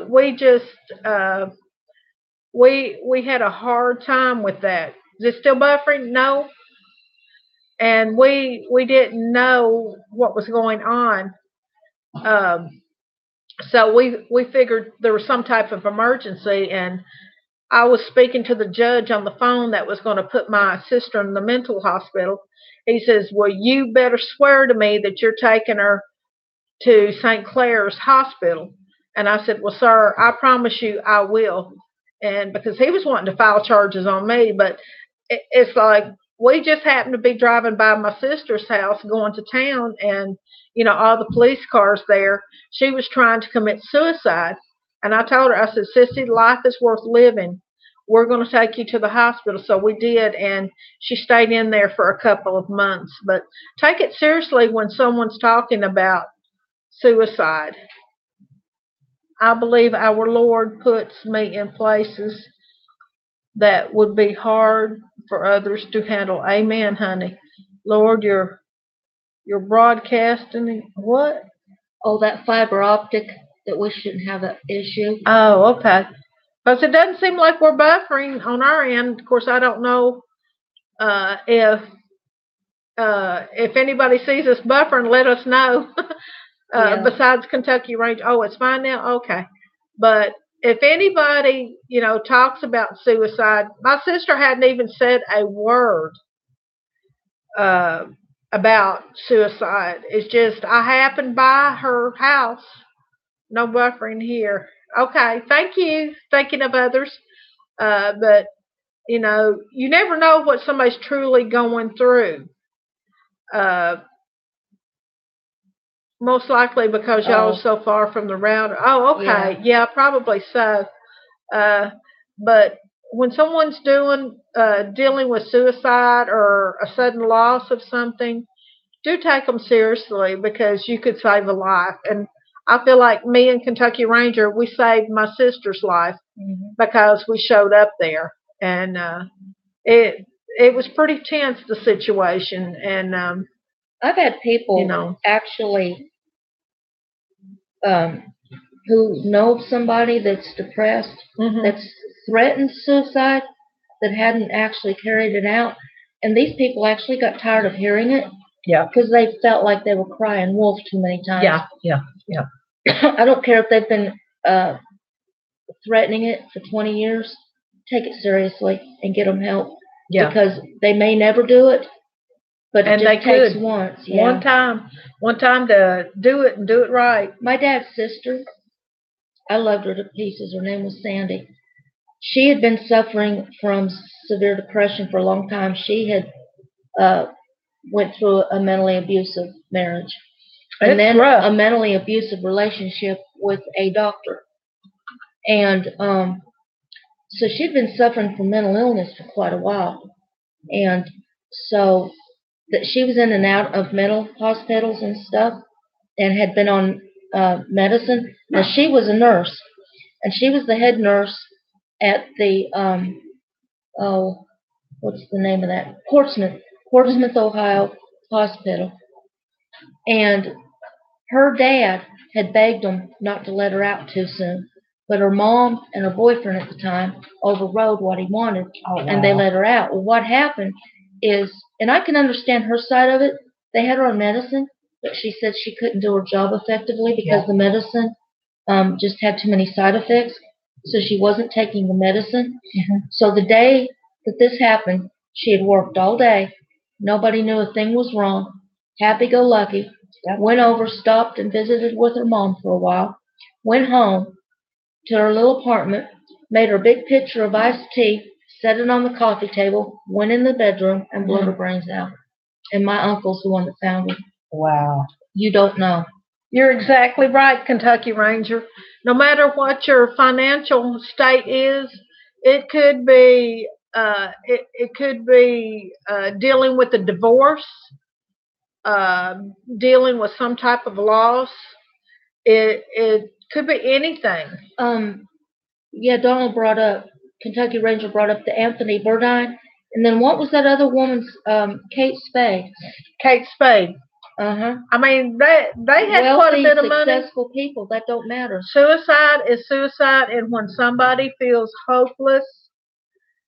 we just we had a hard time with that. Is it still buffering? No. and we didn't know what was going on. Um, so we figured there was some type of emergency, and I was speaking to the judge on the phone that was going to put my sister in the mental hospital. He says, "Well, you better swear to me that you're taking her to St. Clair's Hospital." And I said, "Well, sir, I promise you I will." And because he was wanting to file charges on me, but it's like we just happened to be driving by my sister's house going to town, and all the police cars there. She was trying to commit suicide, and I told her, I said, "Sissy, life is worth living. We're going to take you to the hospital." So we did, and she stayed in there for a couple of months. But take it seriously when someone's talking about suicide. I believe our Lord puts me in places that would be hard for others to handle. Amen, honey. Lord, you're broadcasting what? Oh, that fiber optic, that we shouldn't have that issue. Oh, okay. Because it doesn't seem like we're buffering on our end. Of course, I don't know if anybody sees us buffering, let us know. Yeah. Besides Kentucky Range, oh, it's fine now. Okay, but if anybody talks about suicide, my sister hadn't even said a word uh, about suicide. It's just I happened by her house. No buffering here. Okay, thank you. Thinking of others, but you never know what somebody's truly going through. Uh, Most likely because y'all are so far from the router. Oh, okay. Yeah, probably so. But when someone's dealing with suicide or a sudden loss of something, do take them seriously because you could save a life. And I feel like me and Kentucky Ranger, we saved my sister's life because we showed up there, and it was pretty tense, the situation. And I've had people actually who know of somebody that's depressed, that's threatened suicide, that hadn't actually carried it out. And these people actually got tired of hearing it. Yeah. Because they felt like they were crying wolf too many times. Yeah. I don't care if they've been threatening it for 20 years. Take it seriously and get them help. Yeah. Because they may never do it, but it just takes once. Yeah. One time to do it and do it right. My dad's sister, I loved her to pieces. Her name was Sandy. She had been suffering from severe depression for a long time. She had went through a mentally abusive marriage. And then rough. A mentally abusive relationship with a doctor. And so she'd been suffering from mental illness for quite a while. And so that she was in and out of mental hospitals and stuff and had been on medicine. Now, she was a nurse, and she was the head nurse at the, what's the name of that? Portsmouth, Ohio hospital. And her dad had begged them not to let her out too soon. But her mom and her boyfriend at the time overrode what he wanted, and they let her out. Well, what happened is, and I can understand her side of it, they had her on medicine, but she said she couldn't do her job effectively because the medicine just had too many side effects. So she wasn't taking the medicine. So the day that this happened, she had worked all day. Nobody knew a thing was wrong. Happy-go-lucky. Went over, stopped, and visited with her mom for a while. Went home to her little apartment, made her a big pitcher of iced tea, set it on the coffee table, went in the bedroom, and blew her brains out. And my uncle's the one that found her. Wow. You don't know. You're exactly right, Kentucky Ranger. No matter what your financial state is, it could be dealing with a divorce, dealing with some type of loss. It could be anything. Kentucky Ranger brought up the Anthony Bourdain. And then what was that other woman's, Kate Spade? Kate Spade. Uh-huh. I mean, they had quite a bit of money. Successful people, that don't matter. Suicide is suicide, and when somebody feels hopeless,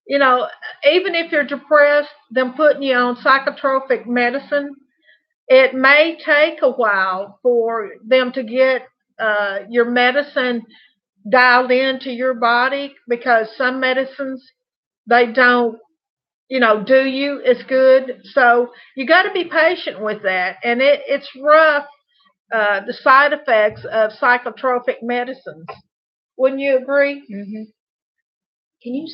You know, even if you're depressed, them putting you on psychotropic medicine, it may take a while for them to get your medicine dialed into your body because some medicines they don't do you as good. So you got to be patient with that, and it's rough. The side effects of psychotropic medicines. Wouldn't you agree? Mm-hmm. Can you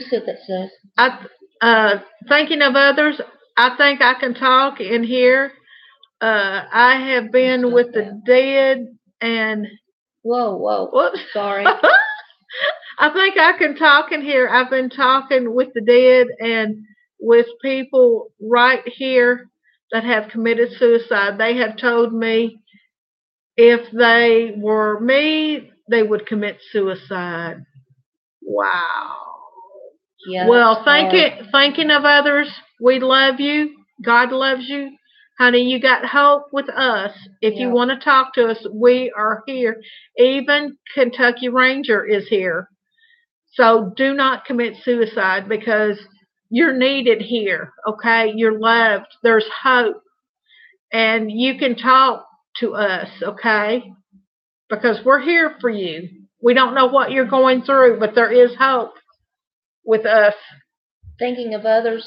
see what that says? Thinking of others, I think I can talk in here. I have been with the dead and. Whoa. Whoops. Sorry. I think I can talk in here. I've been talking with the dead and with people right here that have committed suicide. They have told me if they were me, they would commit suicide. Wow. Yeah. Well, thinking of others, we love you. God loves you. Honey, you got hope with us. If you want to talk to us, we are here. Even Kentucky Ranger is here. So do not commit suicide because you're needed here, okay? You're loved. There's hope. And you can talk to us, okay? Because we're here for you. We don't know what you're going through, but there is hope with us. Thinking of others,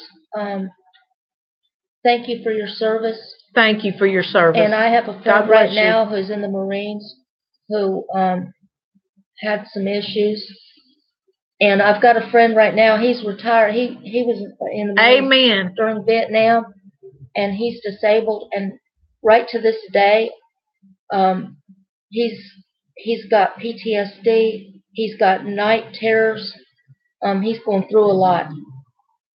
thank you for your service. Thank you for your service. And I have a friend right now who's in the Marines who had some issues. And I've got a friend right now, he's retired. He was in the Marines during Vietnam, and he's disabled. And right to this day, he's got PTSD. He's got night terrors. He's going through a lot.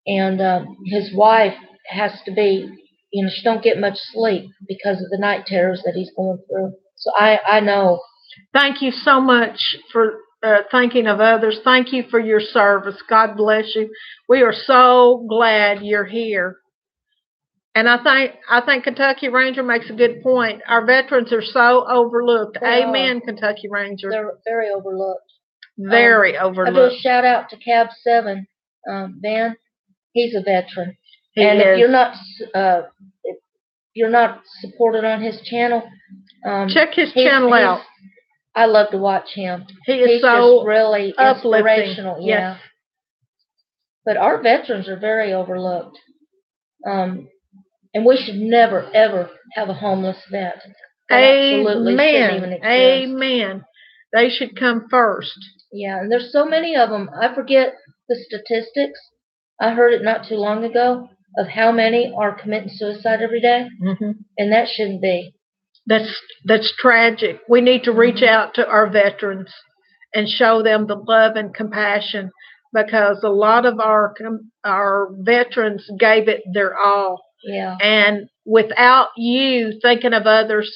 And his wife has to be, she don't get much sleep because of the night terrors that he's going through. So I know. Thank you so much for thinking of others. Thank you for your service. God bless you. We are so glad you're here. And I think Kentucky Ranger makes a good point. Our veterans are so overlooked. Amen, Kentucky Ranger. They're very overlooked. Very overlooked. I do a shout out to Cab 7, Ben. He's a veteran. And if you're not supported on his channel, check his channel out. I love to watch him. He's so just really inspirational. Yes. Yeah. But our veterans are very overlooked. And we should never, ever have a homeless vet. That absolutely shouldn't even exist. Amen. They should come first. Yeah, and there's so many of them. I forget the statistics. I heard it not too long ago of how many are committing suicide every day. Mm-hmm. And that shouldn't be. That's tragic. We need to reach out to our veterans and show them the love and compassion because a lot of our veterans gave it their all. Yeah. And without you thinking of others,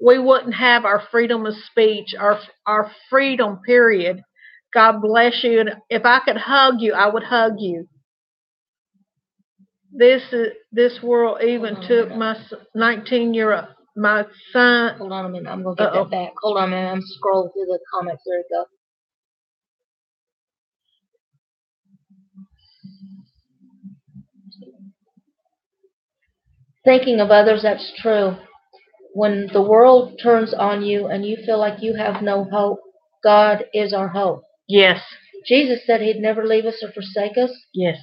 we wouldn't have our freedom of speech, our freedom, period. God bless you. And if I could hug you, I would hug you. This world even took my 19-year-old, my son. Hold on a minute. I'm going to get that back. Hold on a minute. I'm scrolling through the comments. There we go. Thinking of others, that's true. When the world turns on you and you feel like you have no hope, God is our hope. Yes. Jesus said he'd never leave us or forsake us. Yes.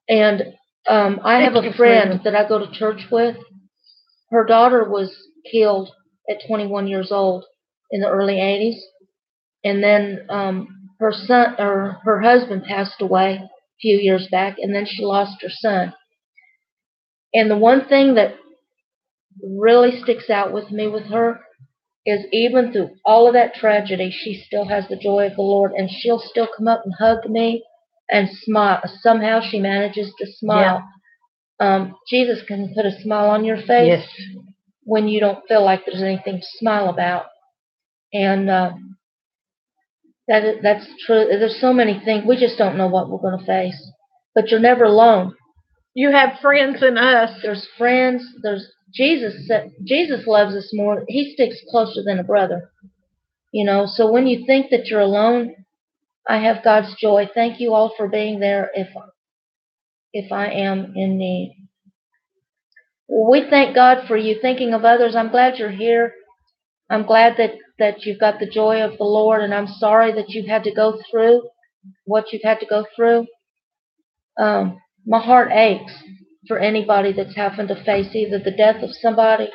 And I have a friend that I go to church with. Her daughter was killed at 21 years old in the early 80s. And then her husband passed away a few years back, and then she lost her son. And the one thing that really sticks out with me with her is even through all of that tragedy, she still has the joy of the Lord, and she'll still come up and hug me and smile. Somehow she manages to smile. Yeah. Jesus can put a smile on your face when you don't feel like there's anything to smile about. And that's true. There's so many things. We just don't know what we're going to face. But you're never alone. You have friends in us. There's friends. There's Jesus loves us more. He sticks closer than a brother. So when you think that you're alone, I have God's joy. Thank you all for being there if I am in need. Well, we thank God for you thinking of others. I'm glad you're here. I'm glad that you've got the joy of the Lord, and I'm sorry that you've had to go through what you've had to go through. My heart aches for anybody that's having to face either the death of somebody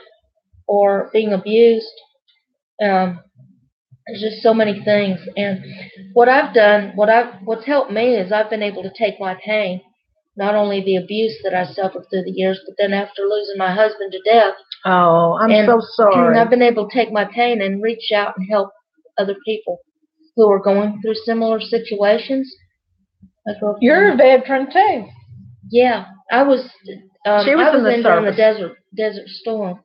or being abused. There's just so many things. And what I've done, what's helped me is I've been able to take my pain, not only the abuse that I suffered through the years, but then after losing my husband to death. Oh, I'm so sorry. I've been able to take my pain and reach out and help other people who are going through similar situations. You're a veteran too. Yeah, I was. She was in the Desert Storm.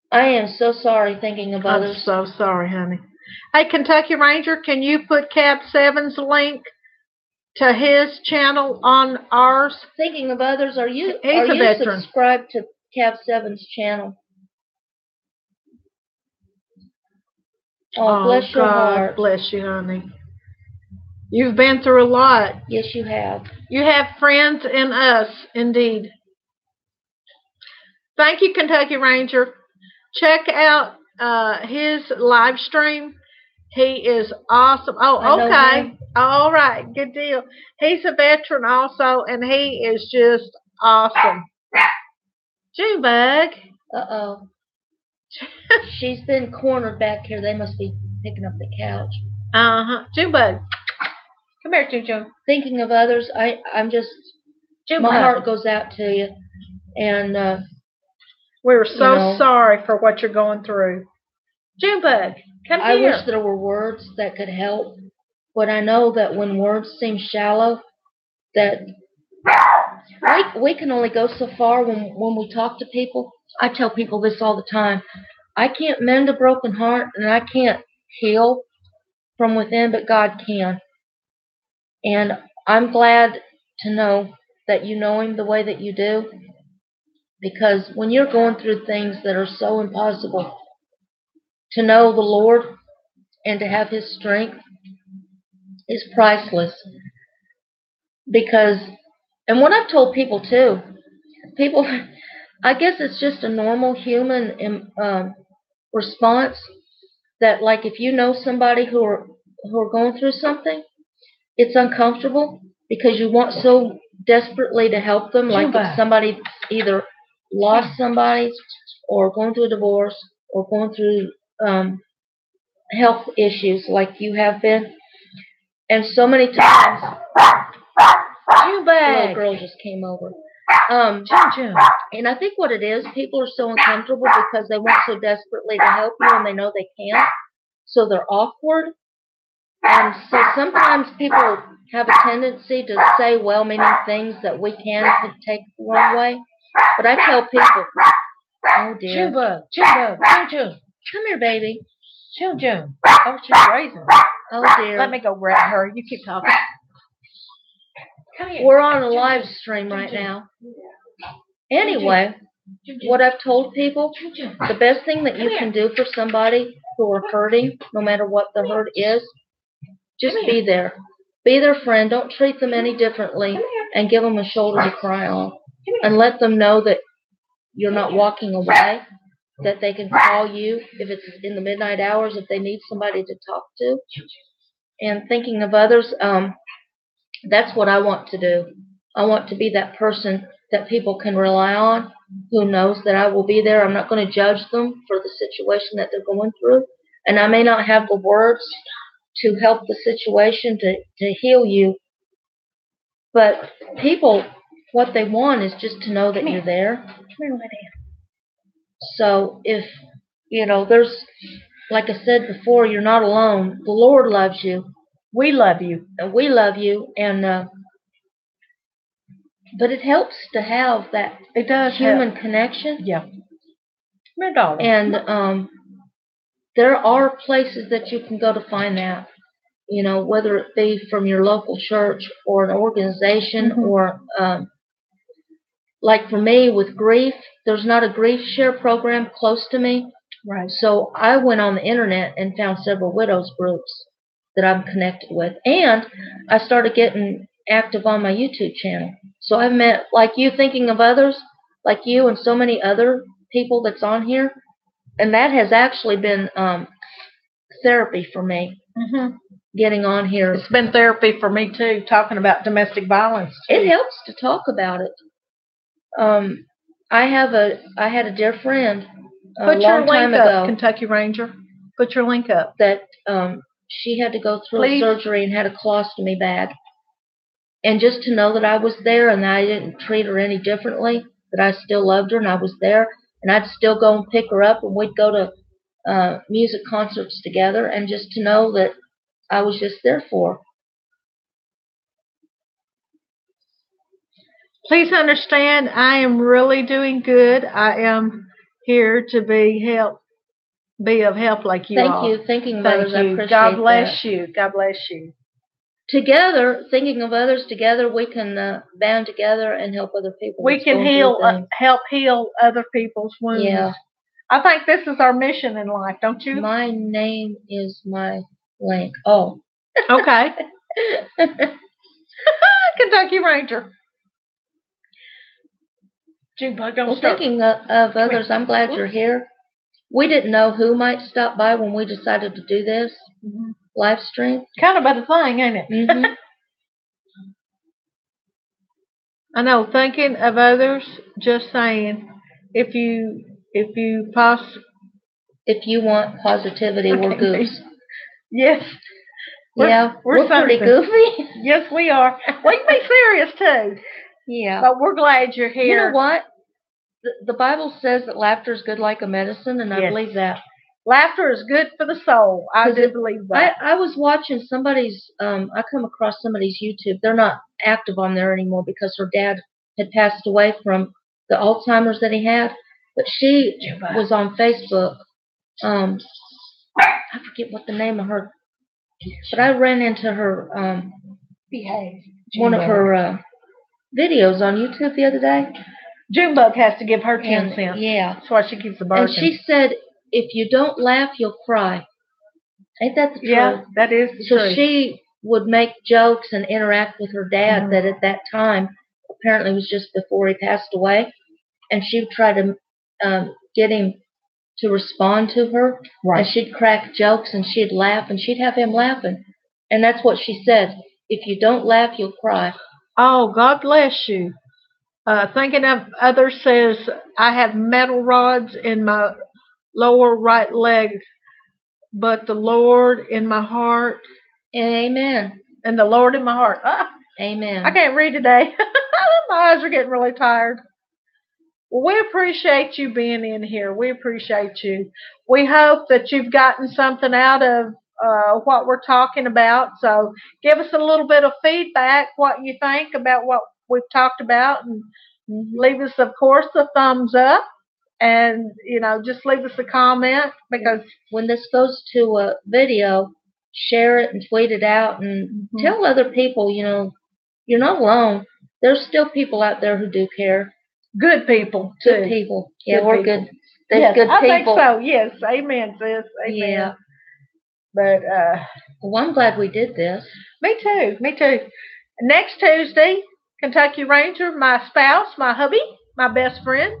I am so sorry thinking of others. I'm so sorry, honey. Hey, Kentucky Ranger, can you put Cab 7's link to his channel on ours? Thinking of others, are you veteran. Subscribed to Cab 7's channel? Oh, bless your heart. Bless you, honey. You've been through a lot. Yes, you have. You have friends in us, indeed. Thank you, Kentucky Ranger. Check out his live stream. He is awesome. Oh, okay. All right. Good deal. He's a veteran also, and he is just awesome. Junebug. Uh-oh. She's been cornered back here. They must be picking up the couch. Uh-huh. Junebug. Come here, June. Thinking of others, I'm just, Junebug. My heart goes out to you. And we're so sorry for what you're going through. Junebug, come here. I wish there were words that could help, but I know that when words seem shallow, that we can only go so far when we talk to people. I tell people this all the time. I can't mend a broken heart, and I can't heal from within, but God can. And I'm glad to know that you know Him the way that you do, because when you're going through things that are so impossible, to know the Lord and to have His strength is priceless. Because, and what I've told people too, I guess it's just a normal human response that, like, if you know somebody who are going through something, it's uncomfortable because you want so desperately to help them. Like if somebody either lost somebody or going through a divorce or going through health issues like you have been. And so many times, little girl just came over. And I think what it is, people are so uncomfortable because they want so desperately to help you and they know they can't. So they're awkward. And so sometimes people have a tendency to say well-meaning things that we can take the wrong way. But I tell people, oh dear. June. Come here, baby. June. Oh, she's raising. Oh dear. Let me go grab her. You keep talking. Come here. We're on a live stream right now. Anyway, what I've told people, the best thing that you can do for somebody who are hurting, no matter what the hurt is, just be there. Be their friend. Don't treat them any differently, and give them a shoulder to cry on. And let them know that you're not walking away, that they can call you if it's in the midnight hours, if they need somebody to talk to. And thinking of others, that's what I want to do. I want to be that person that people can rely on, who knows that I will be there. I'm not going to judge them for the situation that they're going through. And I may not have the words to help the situation to heal you. But people, what they want is just to know that you're there. So if, there's, like I said before, you're not alone. The Lord loves you. We love you. And we love you. And but it helps to have that human connection. Yeah. My darling. And there are places that you can go to find that. Whether it be from your local church or an organization, or like for me with grief, there's not a grief share program close to me. Right. So I went on the internet and found several widows groups that I'm connected with. And I started getting active on my YouTube channel. So I've met, like you, Thinking of Others, like you and so many other people that's on here. And that has actually been therapy for me, getting on here. It's been therapy for me, too, talking about domestic violence, too. It helps to talk about it. I had a dear friend a long time ago. Kentucky Ranger. Put your link up. That she had to go through a surgery and had a colostomy bag. And just to know that I was there and that I didn't treat her any differently, that I still loved her and I was there, and I'd still go and pick her up and we'd go to music concerts together, and just to know that I was just there for her. Please understand, I am really doing good. I am here to be of help like you all. Thank you. Thinking of Others, I appreciate God bless that. you. God bless you. Together, Thinking of Others, together we can band together and help other people. We can help heal other people's wounds. Yeah. I think this is our mission in life, don't you? My name is my link. Oh. Okay. Kentucky Ranger. Well, Thinking of Others, I'm glad you're here. We didn't know who might stop by when we decided to do this live stream. Kind of a thing, ain't it? I know. Thinking of Others. Just saying, if you want positivity, we're goofs. Yes. We're pretty goofy. Yes, we are. We can be serious too. Yeah. But we're glad you're here. You know what? The Bible says that laughter is good like a medicine, and I believe that. Laughter is good for the soul. I do believe that. I was watching somebody's, I come across somebody's YouTube. They're not active on there anymore because her dad had passed away from the Alzheimer's that he had. But she was on Facebook. I forget what the name of her, but I ran into her, one of her videos on YouTube the other day. Junebug has to give her 10 cents. Yeah. That's why she keeps the bird. And she said, if you don't laugh, you'll cry. Ain't that the truth? Yeah, that is the truth. So she would make jokes and interact with her dad that at that time, apparently was just before he passed away. And she would try to get him to respond to her. Right. And she'd crack jokes and she'd laugh and she'd have him laughing. And that's what she said. If you don't laugh, you'll cry. Oh, God bless you. Thinking of Others says, I have metal rods in my lower right leg, but the Lord in my heart. Amen. And the Lord in my heart. Amen. I can't read today. My eyes are getting really tired. Well, we appreciate you being in here. We appreciate you. We hope that you've gotten something out of what we're talking about. So give us a little bit of feedback, what you think about what we've talked about, and leave us, of course, a thumbs up, and just leave us a comment, because when this goes to a video, share it and tweet it out and tell other people, you're not alone. There's still people out there who do care. Good people too. Good people. Yeah, we're good. There's good people. I think so. Yes, amen, sis. Amen. Yeah. But well, I'm glad we did this. Me too. Next Tuesday, Kentucky Ranger, my spouse, my hubby, my best friend.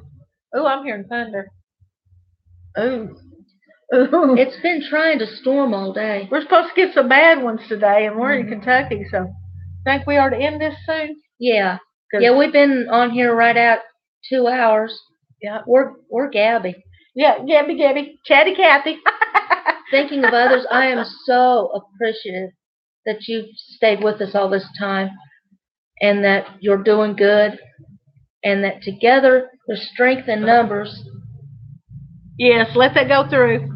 Oh, I'm hearing thunder. Ooh. It's been trying to storm all day. We're supposed to get some bad ones today, and we're in Kentucky, so think we ought to end this soon? Yeah. Yeah, we've been on here right at 2 hours. Yeah. We're Gabby. Yeah, Gabby. Chatty Cathy. Thinking of Others, I am so appreciative that you've stayed with us all this time, and that you're doing good, and that together there's strength in numbers. Yes, let that go through.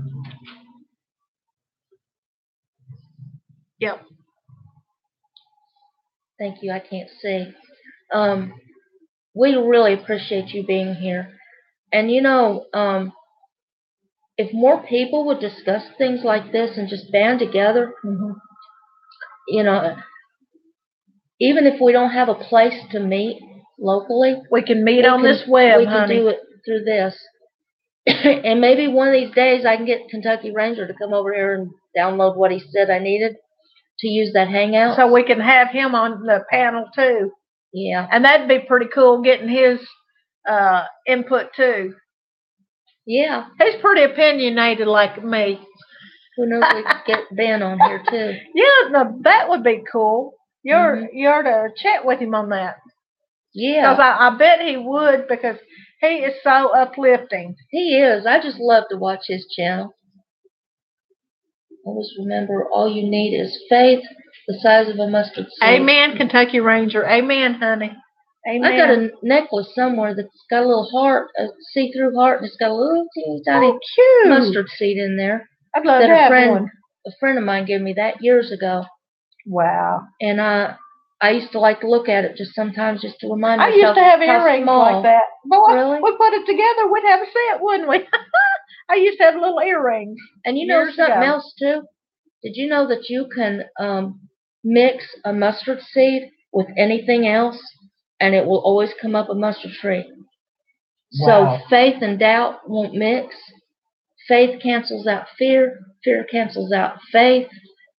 Yep. Thank you. I can't see. We really appreciate you being here. And if more people would discuss things like this and just band together, even if we don't have a place to meet locally, we can meet on this web. We can do it through this. And maybe one of these days I can get Kentucky Ranger to come over here and download what he said I needed. to use that hangout. So we can have him on the panel too. Yeah. And that'd be pretty cool getting his input too. Yeah. He's pretty opinionated like me. Who knows, we could get Ben on here too. Yeah, no, that would be cool. You're to chat with him on that. Yeah. Because I bet he would, because he is so uplifting. He is. I just love to watch his channel. Always remember, all you need is faith the size of a mustard seed. Amen, Kentucky Ranger. Amen, honey. Amen. I got a necklace somewhere that's got a little heart, a see-through heart, and it's got a little teeny tiny mustard seed in there. I'd love to have one. A friend of mine gave me that years ago. Wow. And I used to like to look at it just sometimes just to remind myself. I used to have earrings like that. Boy, really? We put it together, we'd have a set, wouldn't we? I used to have little earrings. And you know something else too? Did you know that you can mix a mustard seed with anything else and it will always come up a mustard tree? Wow. So faith and doubt won't mix. Faith cancels out fear. Fear cancels out faith.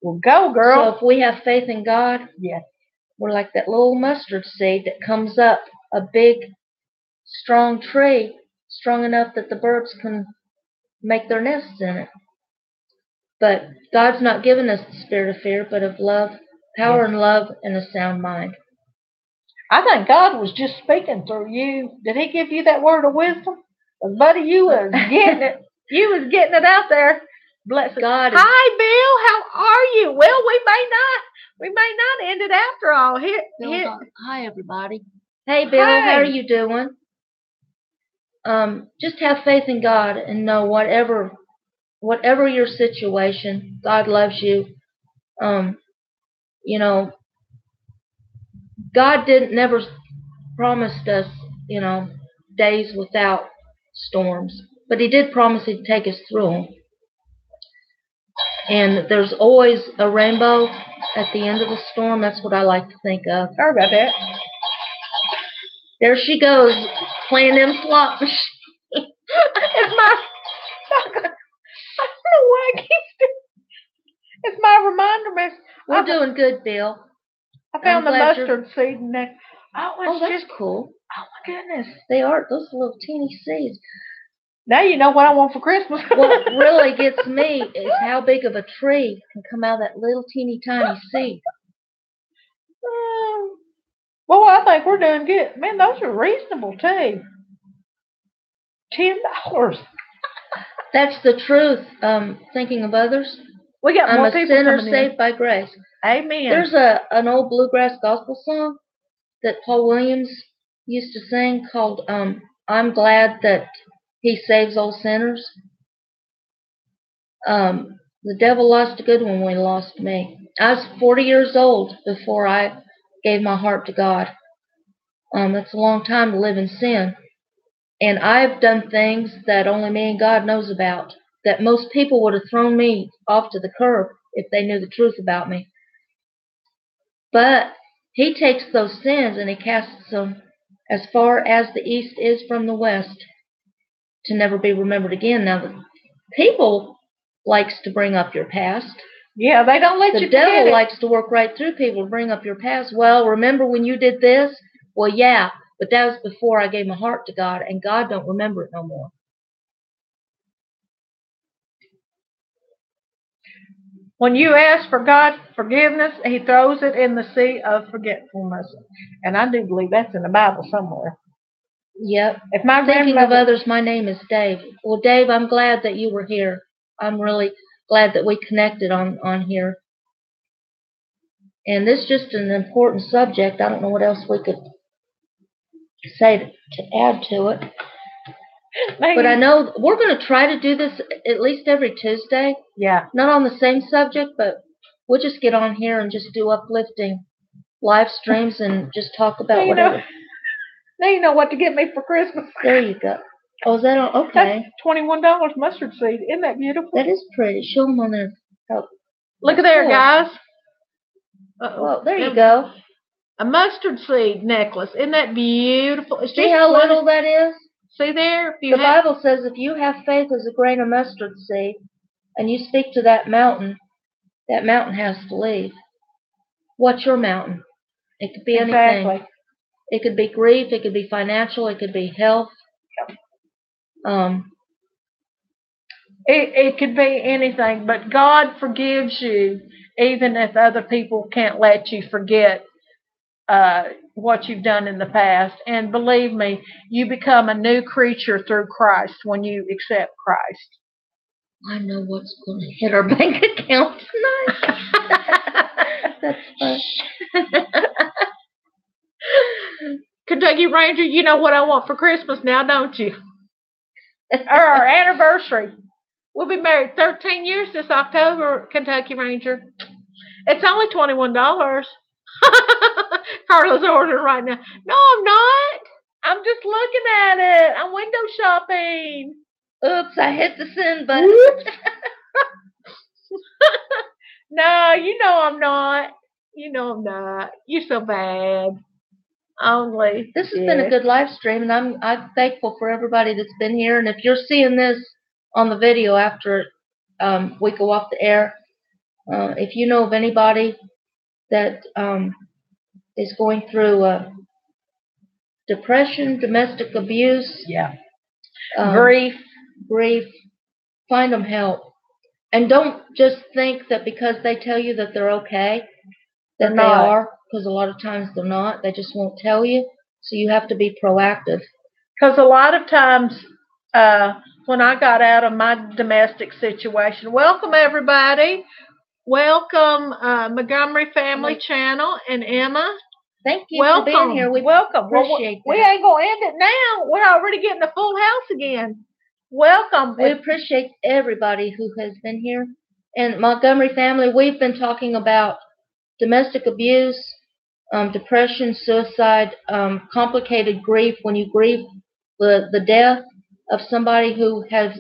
Well, go, girl. So if we have faith in God, yes, we're like that little mustard seed that comes up a big, strong tree, strong enough that the birds can make their nests in it. But God's not given us the spirit of fear, but of love, power and love, and a sound mind. I think God was just speaking through you. Did He give you that word of wisdom? Buddy, you was getting it. You was getting it out there. Bless God. Hi, Bill. How are you? Well, we may not end it after all. Hi, everybody. Hey, Bill. Hi. How are you doing? Just have faith in God and know whatever your situation, God loves you. You know, God never promised us, days without storms, but He did promise He'd take us through them. And there's always a rainbow at the end of the storm. That's what I like to think of. Sorry about that. There she goes, playing them slot machines. It's my... I don't know why I keep doing. It's my reminder, miss. We're doing good, Bill. I found the mustard seed in there. Oh, that's cool. Oh, my goodness. They are. Those little teeny seeds. Now you know what I want for Christmas. What really gets me is how big of a tree can come out of that little teeny tiny seed. Well, I think we're doing good. Man, those are reasonable, too. $10. That's the truth. Thinking of others. We got more people coming in. I'm a sinner saved by grace. Amen. There's an old bluegrass gospel song that Paul Williams used to sing called I'm Glad That He Saves All Sinners. The devil lost a good one when he lost me. I was 40 years old before I gave my heart to God. That's a long time to live in sin. And I've done things that only me and God knows about, that most people would have thrown me off to the curb if they knew the truth about me. But He takes those sins and He casts them as far as the east is from the west, to never be remembered again. Now, the people likes to bring up your past. Yeah, they don't let you forget it. The devil likes to work right through people to bring up your past. Well, remember when you did this? Well, yeah, but that was before I gave my heart to God, and God don't remember it no more. When you ask for God's forgiveness, He throws it in the sea of forgetfulness. And I do believe that's in the Bible somewhere. Yep. Thinking of others, my name is Dave. Well, Dave, I'm glad that you were here. I'm really glad that we connected on here. And this is just an important subject. I don't know what else we could say to add to it. But I know we're going to try to do this at least every Tuesday. Yeah. Not on the same subject, but we'll just get on here and just do uplifting live streams and just talk about whatever. Now you know what to get me for Christmas. There you go. Oh, is that on? Okay. That's $21 mustard seed. Isn't that beautiful? That is pretty. Show them on there. Oh, look at there, guys. Well, there you go. A mustard seed necklace. Isn't that beautiful? See how little that is? See there? The Bible says if you have faith as a grain of mustard seed and you speak to that mountain has to leave. what's your mountain? It could be anything. It could be grief. It could be financial. It could be health. It could be anything, but God forgives you even if other people can't let you forget what you've done in the past. And believe me, you become a new creature through Christ when you accept Christ. I know what's going to hit our bank account tonight. That's fun. Kentucky Ranger, you know what I want for Christmas now, don't you? Or our anniversary. We'll be married 13 years this October, Kentucky Ranger. It's only $21. Carla's ordering right now. No, I'm not. I'm just looking at it. I'm window shopping. Oops, I hit the send button. No, you know I'm not. You know I'm not. You're so bad. Only. This has been a good live stream, and I'm thankful for everybody that's been here. And if you're seeing this on the video after we go off the air, if you know of anybody that is going through depression, domestic abuse, grief, find them help. And don't just think that because they tell you that they're okay, that they are, because a lot of times they're not. They just won't tell you. So you have to be proactive. Because a lot of times when I got out of my domestic situation, welcome everybody. Welcome Montgomery Family Channel and Emma. Thank you for being here. We welcome. Appreciate we ain't going to end it now. We're already getting a full house again. Welcome. We appreciate everybody who has been here. And Montgomery Family, we've been talking about domestic abuse, depression, suicide, complicated grief. When you grieve the death of somebody who has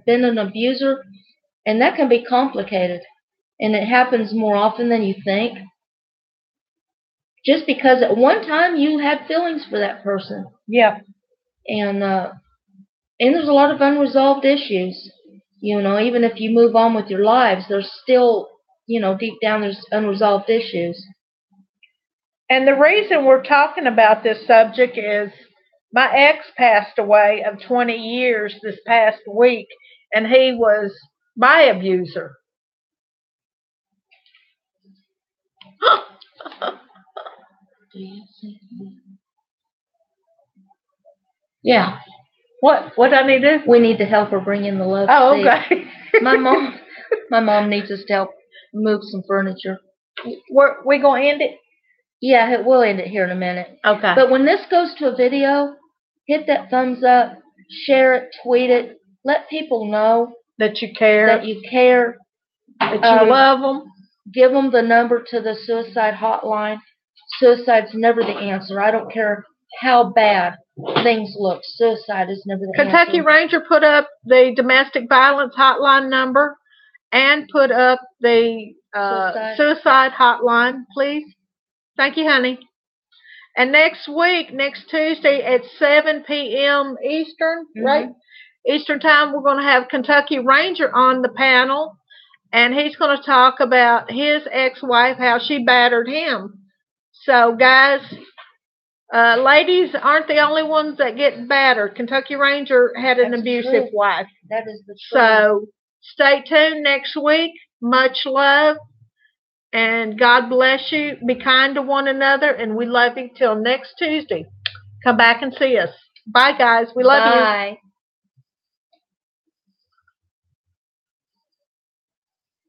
been an abuser, and that can be complicated. And it happens more often than you think. Just because at one time you had feelings for that person. Yeah. And there's a lot of unresolved issues. You know, even if you move on with your lives, there's still, deep down there's unresolved issues. And the reason we're talking about this subject is my ex passed away of 20 years this past week, and he was my abuser. Yeah. What I need to do? We need to help her bring in the love. Oh, okay. my mom needs us to help move some furniture. We gonna end it? Yeah, we'll end it here in a minute. Okay. But when this goes to a video, hit that thumbs up, share it, tweet it, let people know that you care, that you love them. Give them the number to the suicide hotline. Suicide's never the answer. I don't care how bad things look. Suicide is never the answer. Kentucky Ranger put up the domestic violence hotline number and put up the suicide hotline, please. Thank you, honey. And next week, next Tuesday at 7 p.m. Eastern, right? Eastern time, we're going to have Kentucky Ranger on the panel, and he's going to talk about his ex-wife, how she battered him. So, guys, ladies aren't the only ones that get battered. Kentucky Ranger had an abusive wife. That is the truth. So, stay tuned next week. Much love. And God bless you. Be kind to one another. And we love you till next Tuesday. Come back and see us. Bye, guys. We love you. Bye.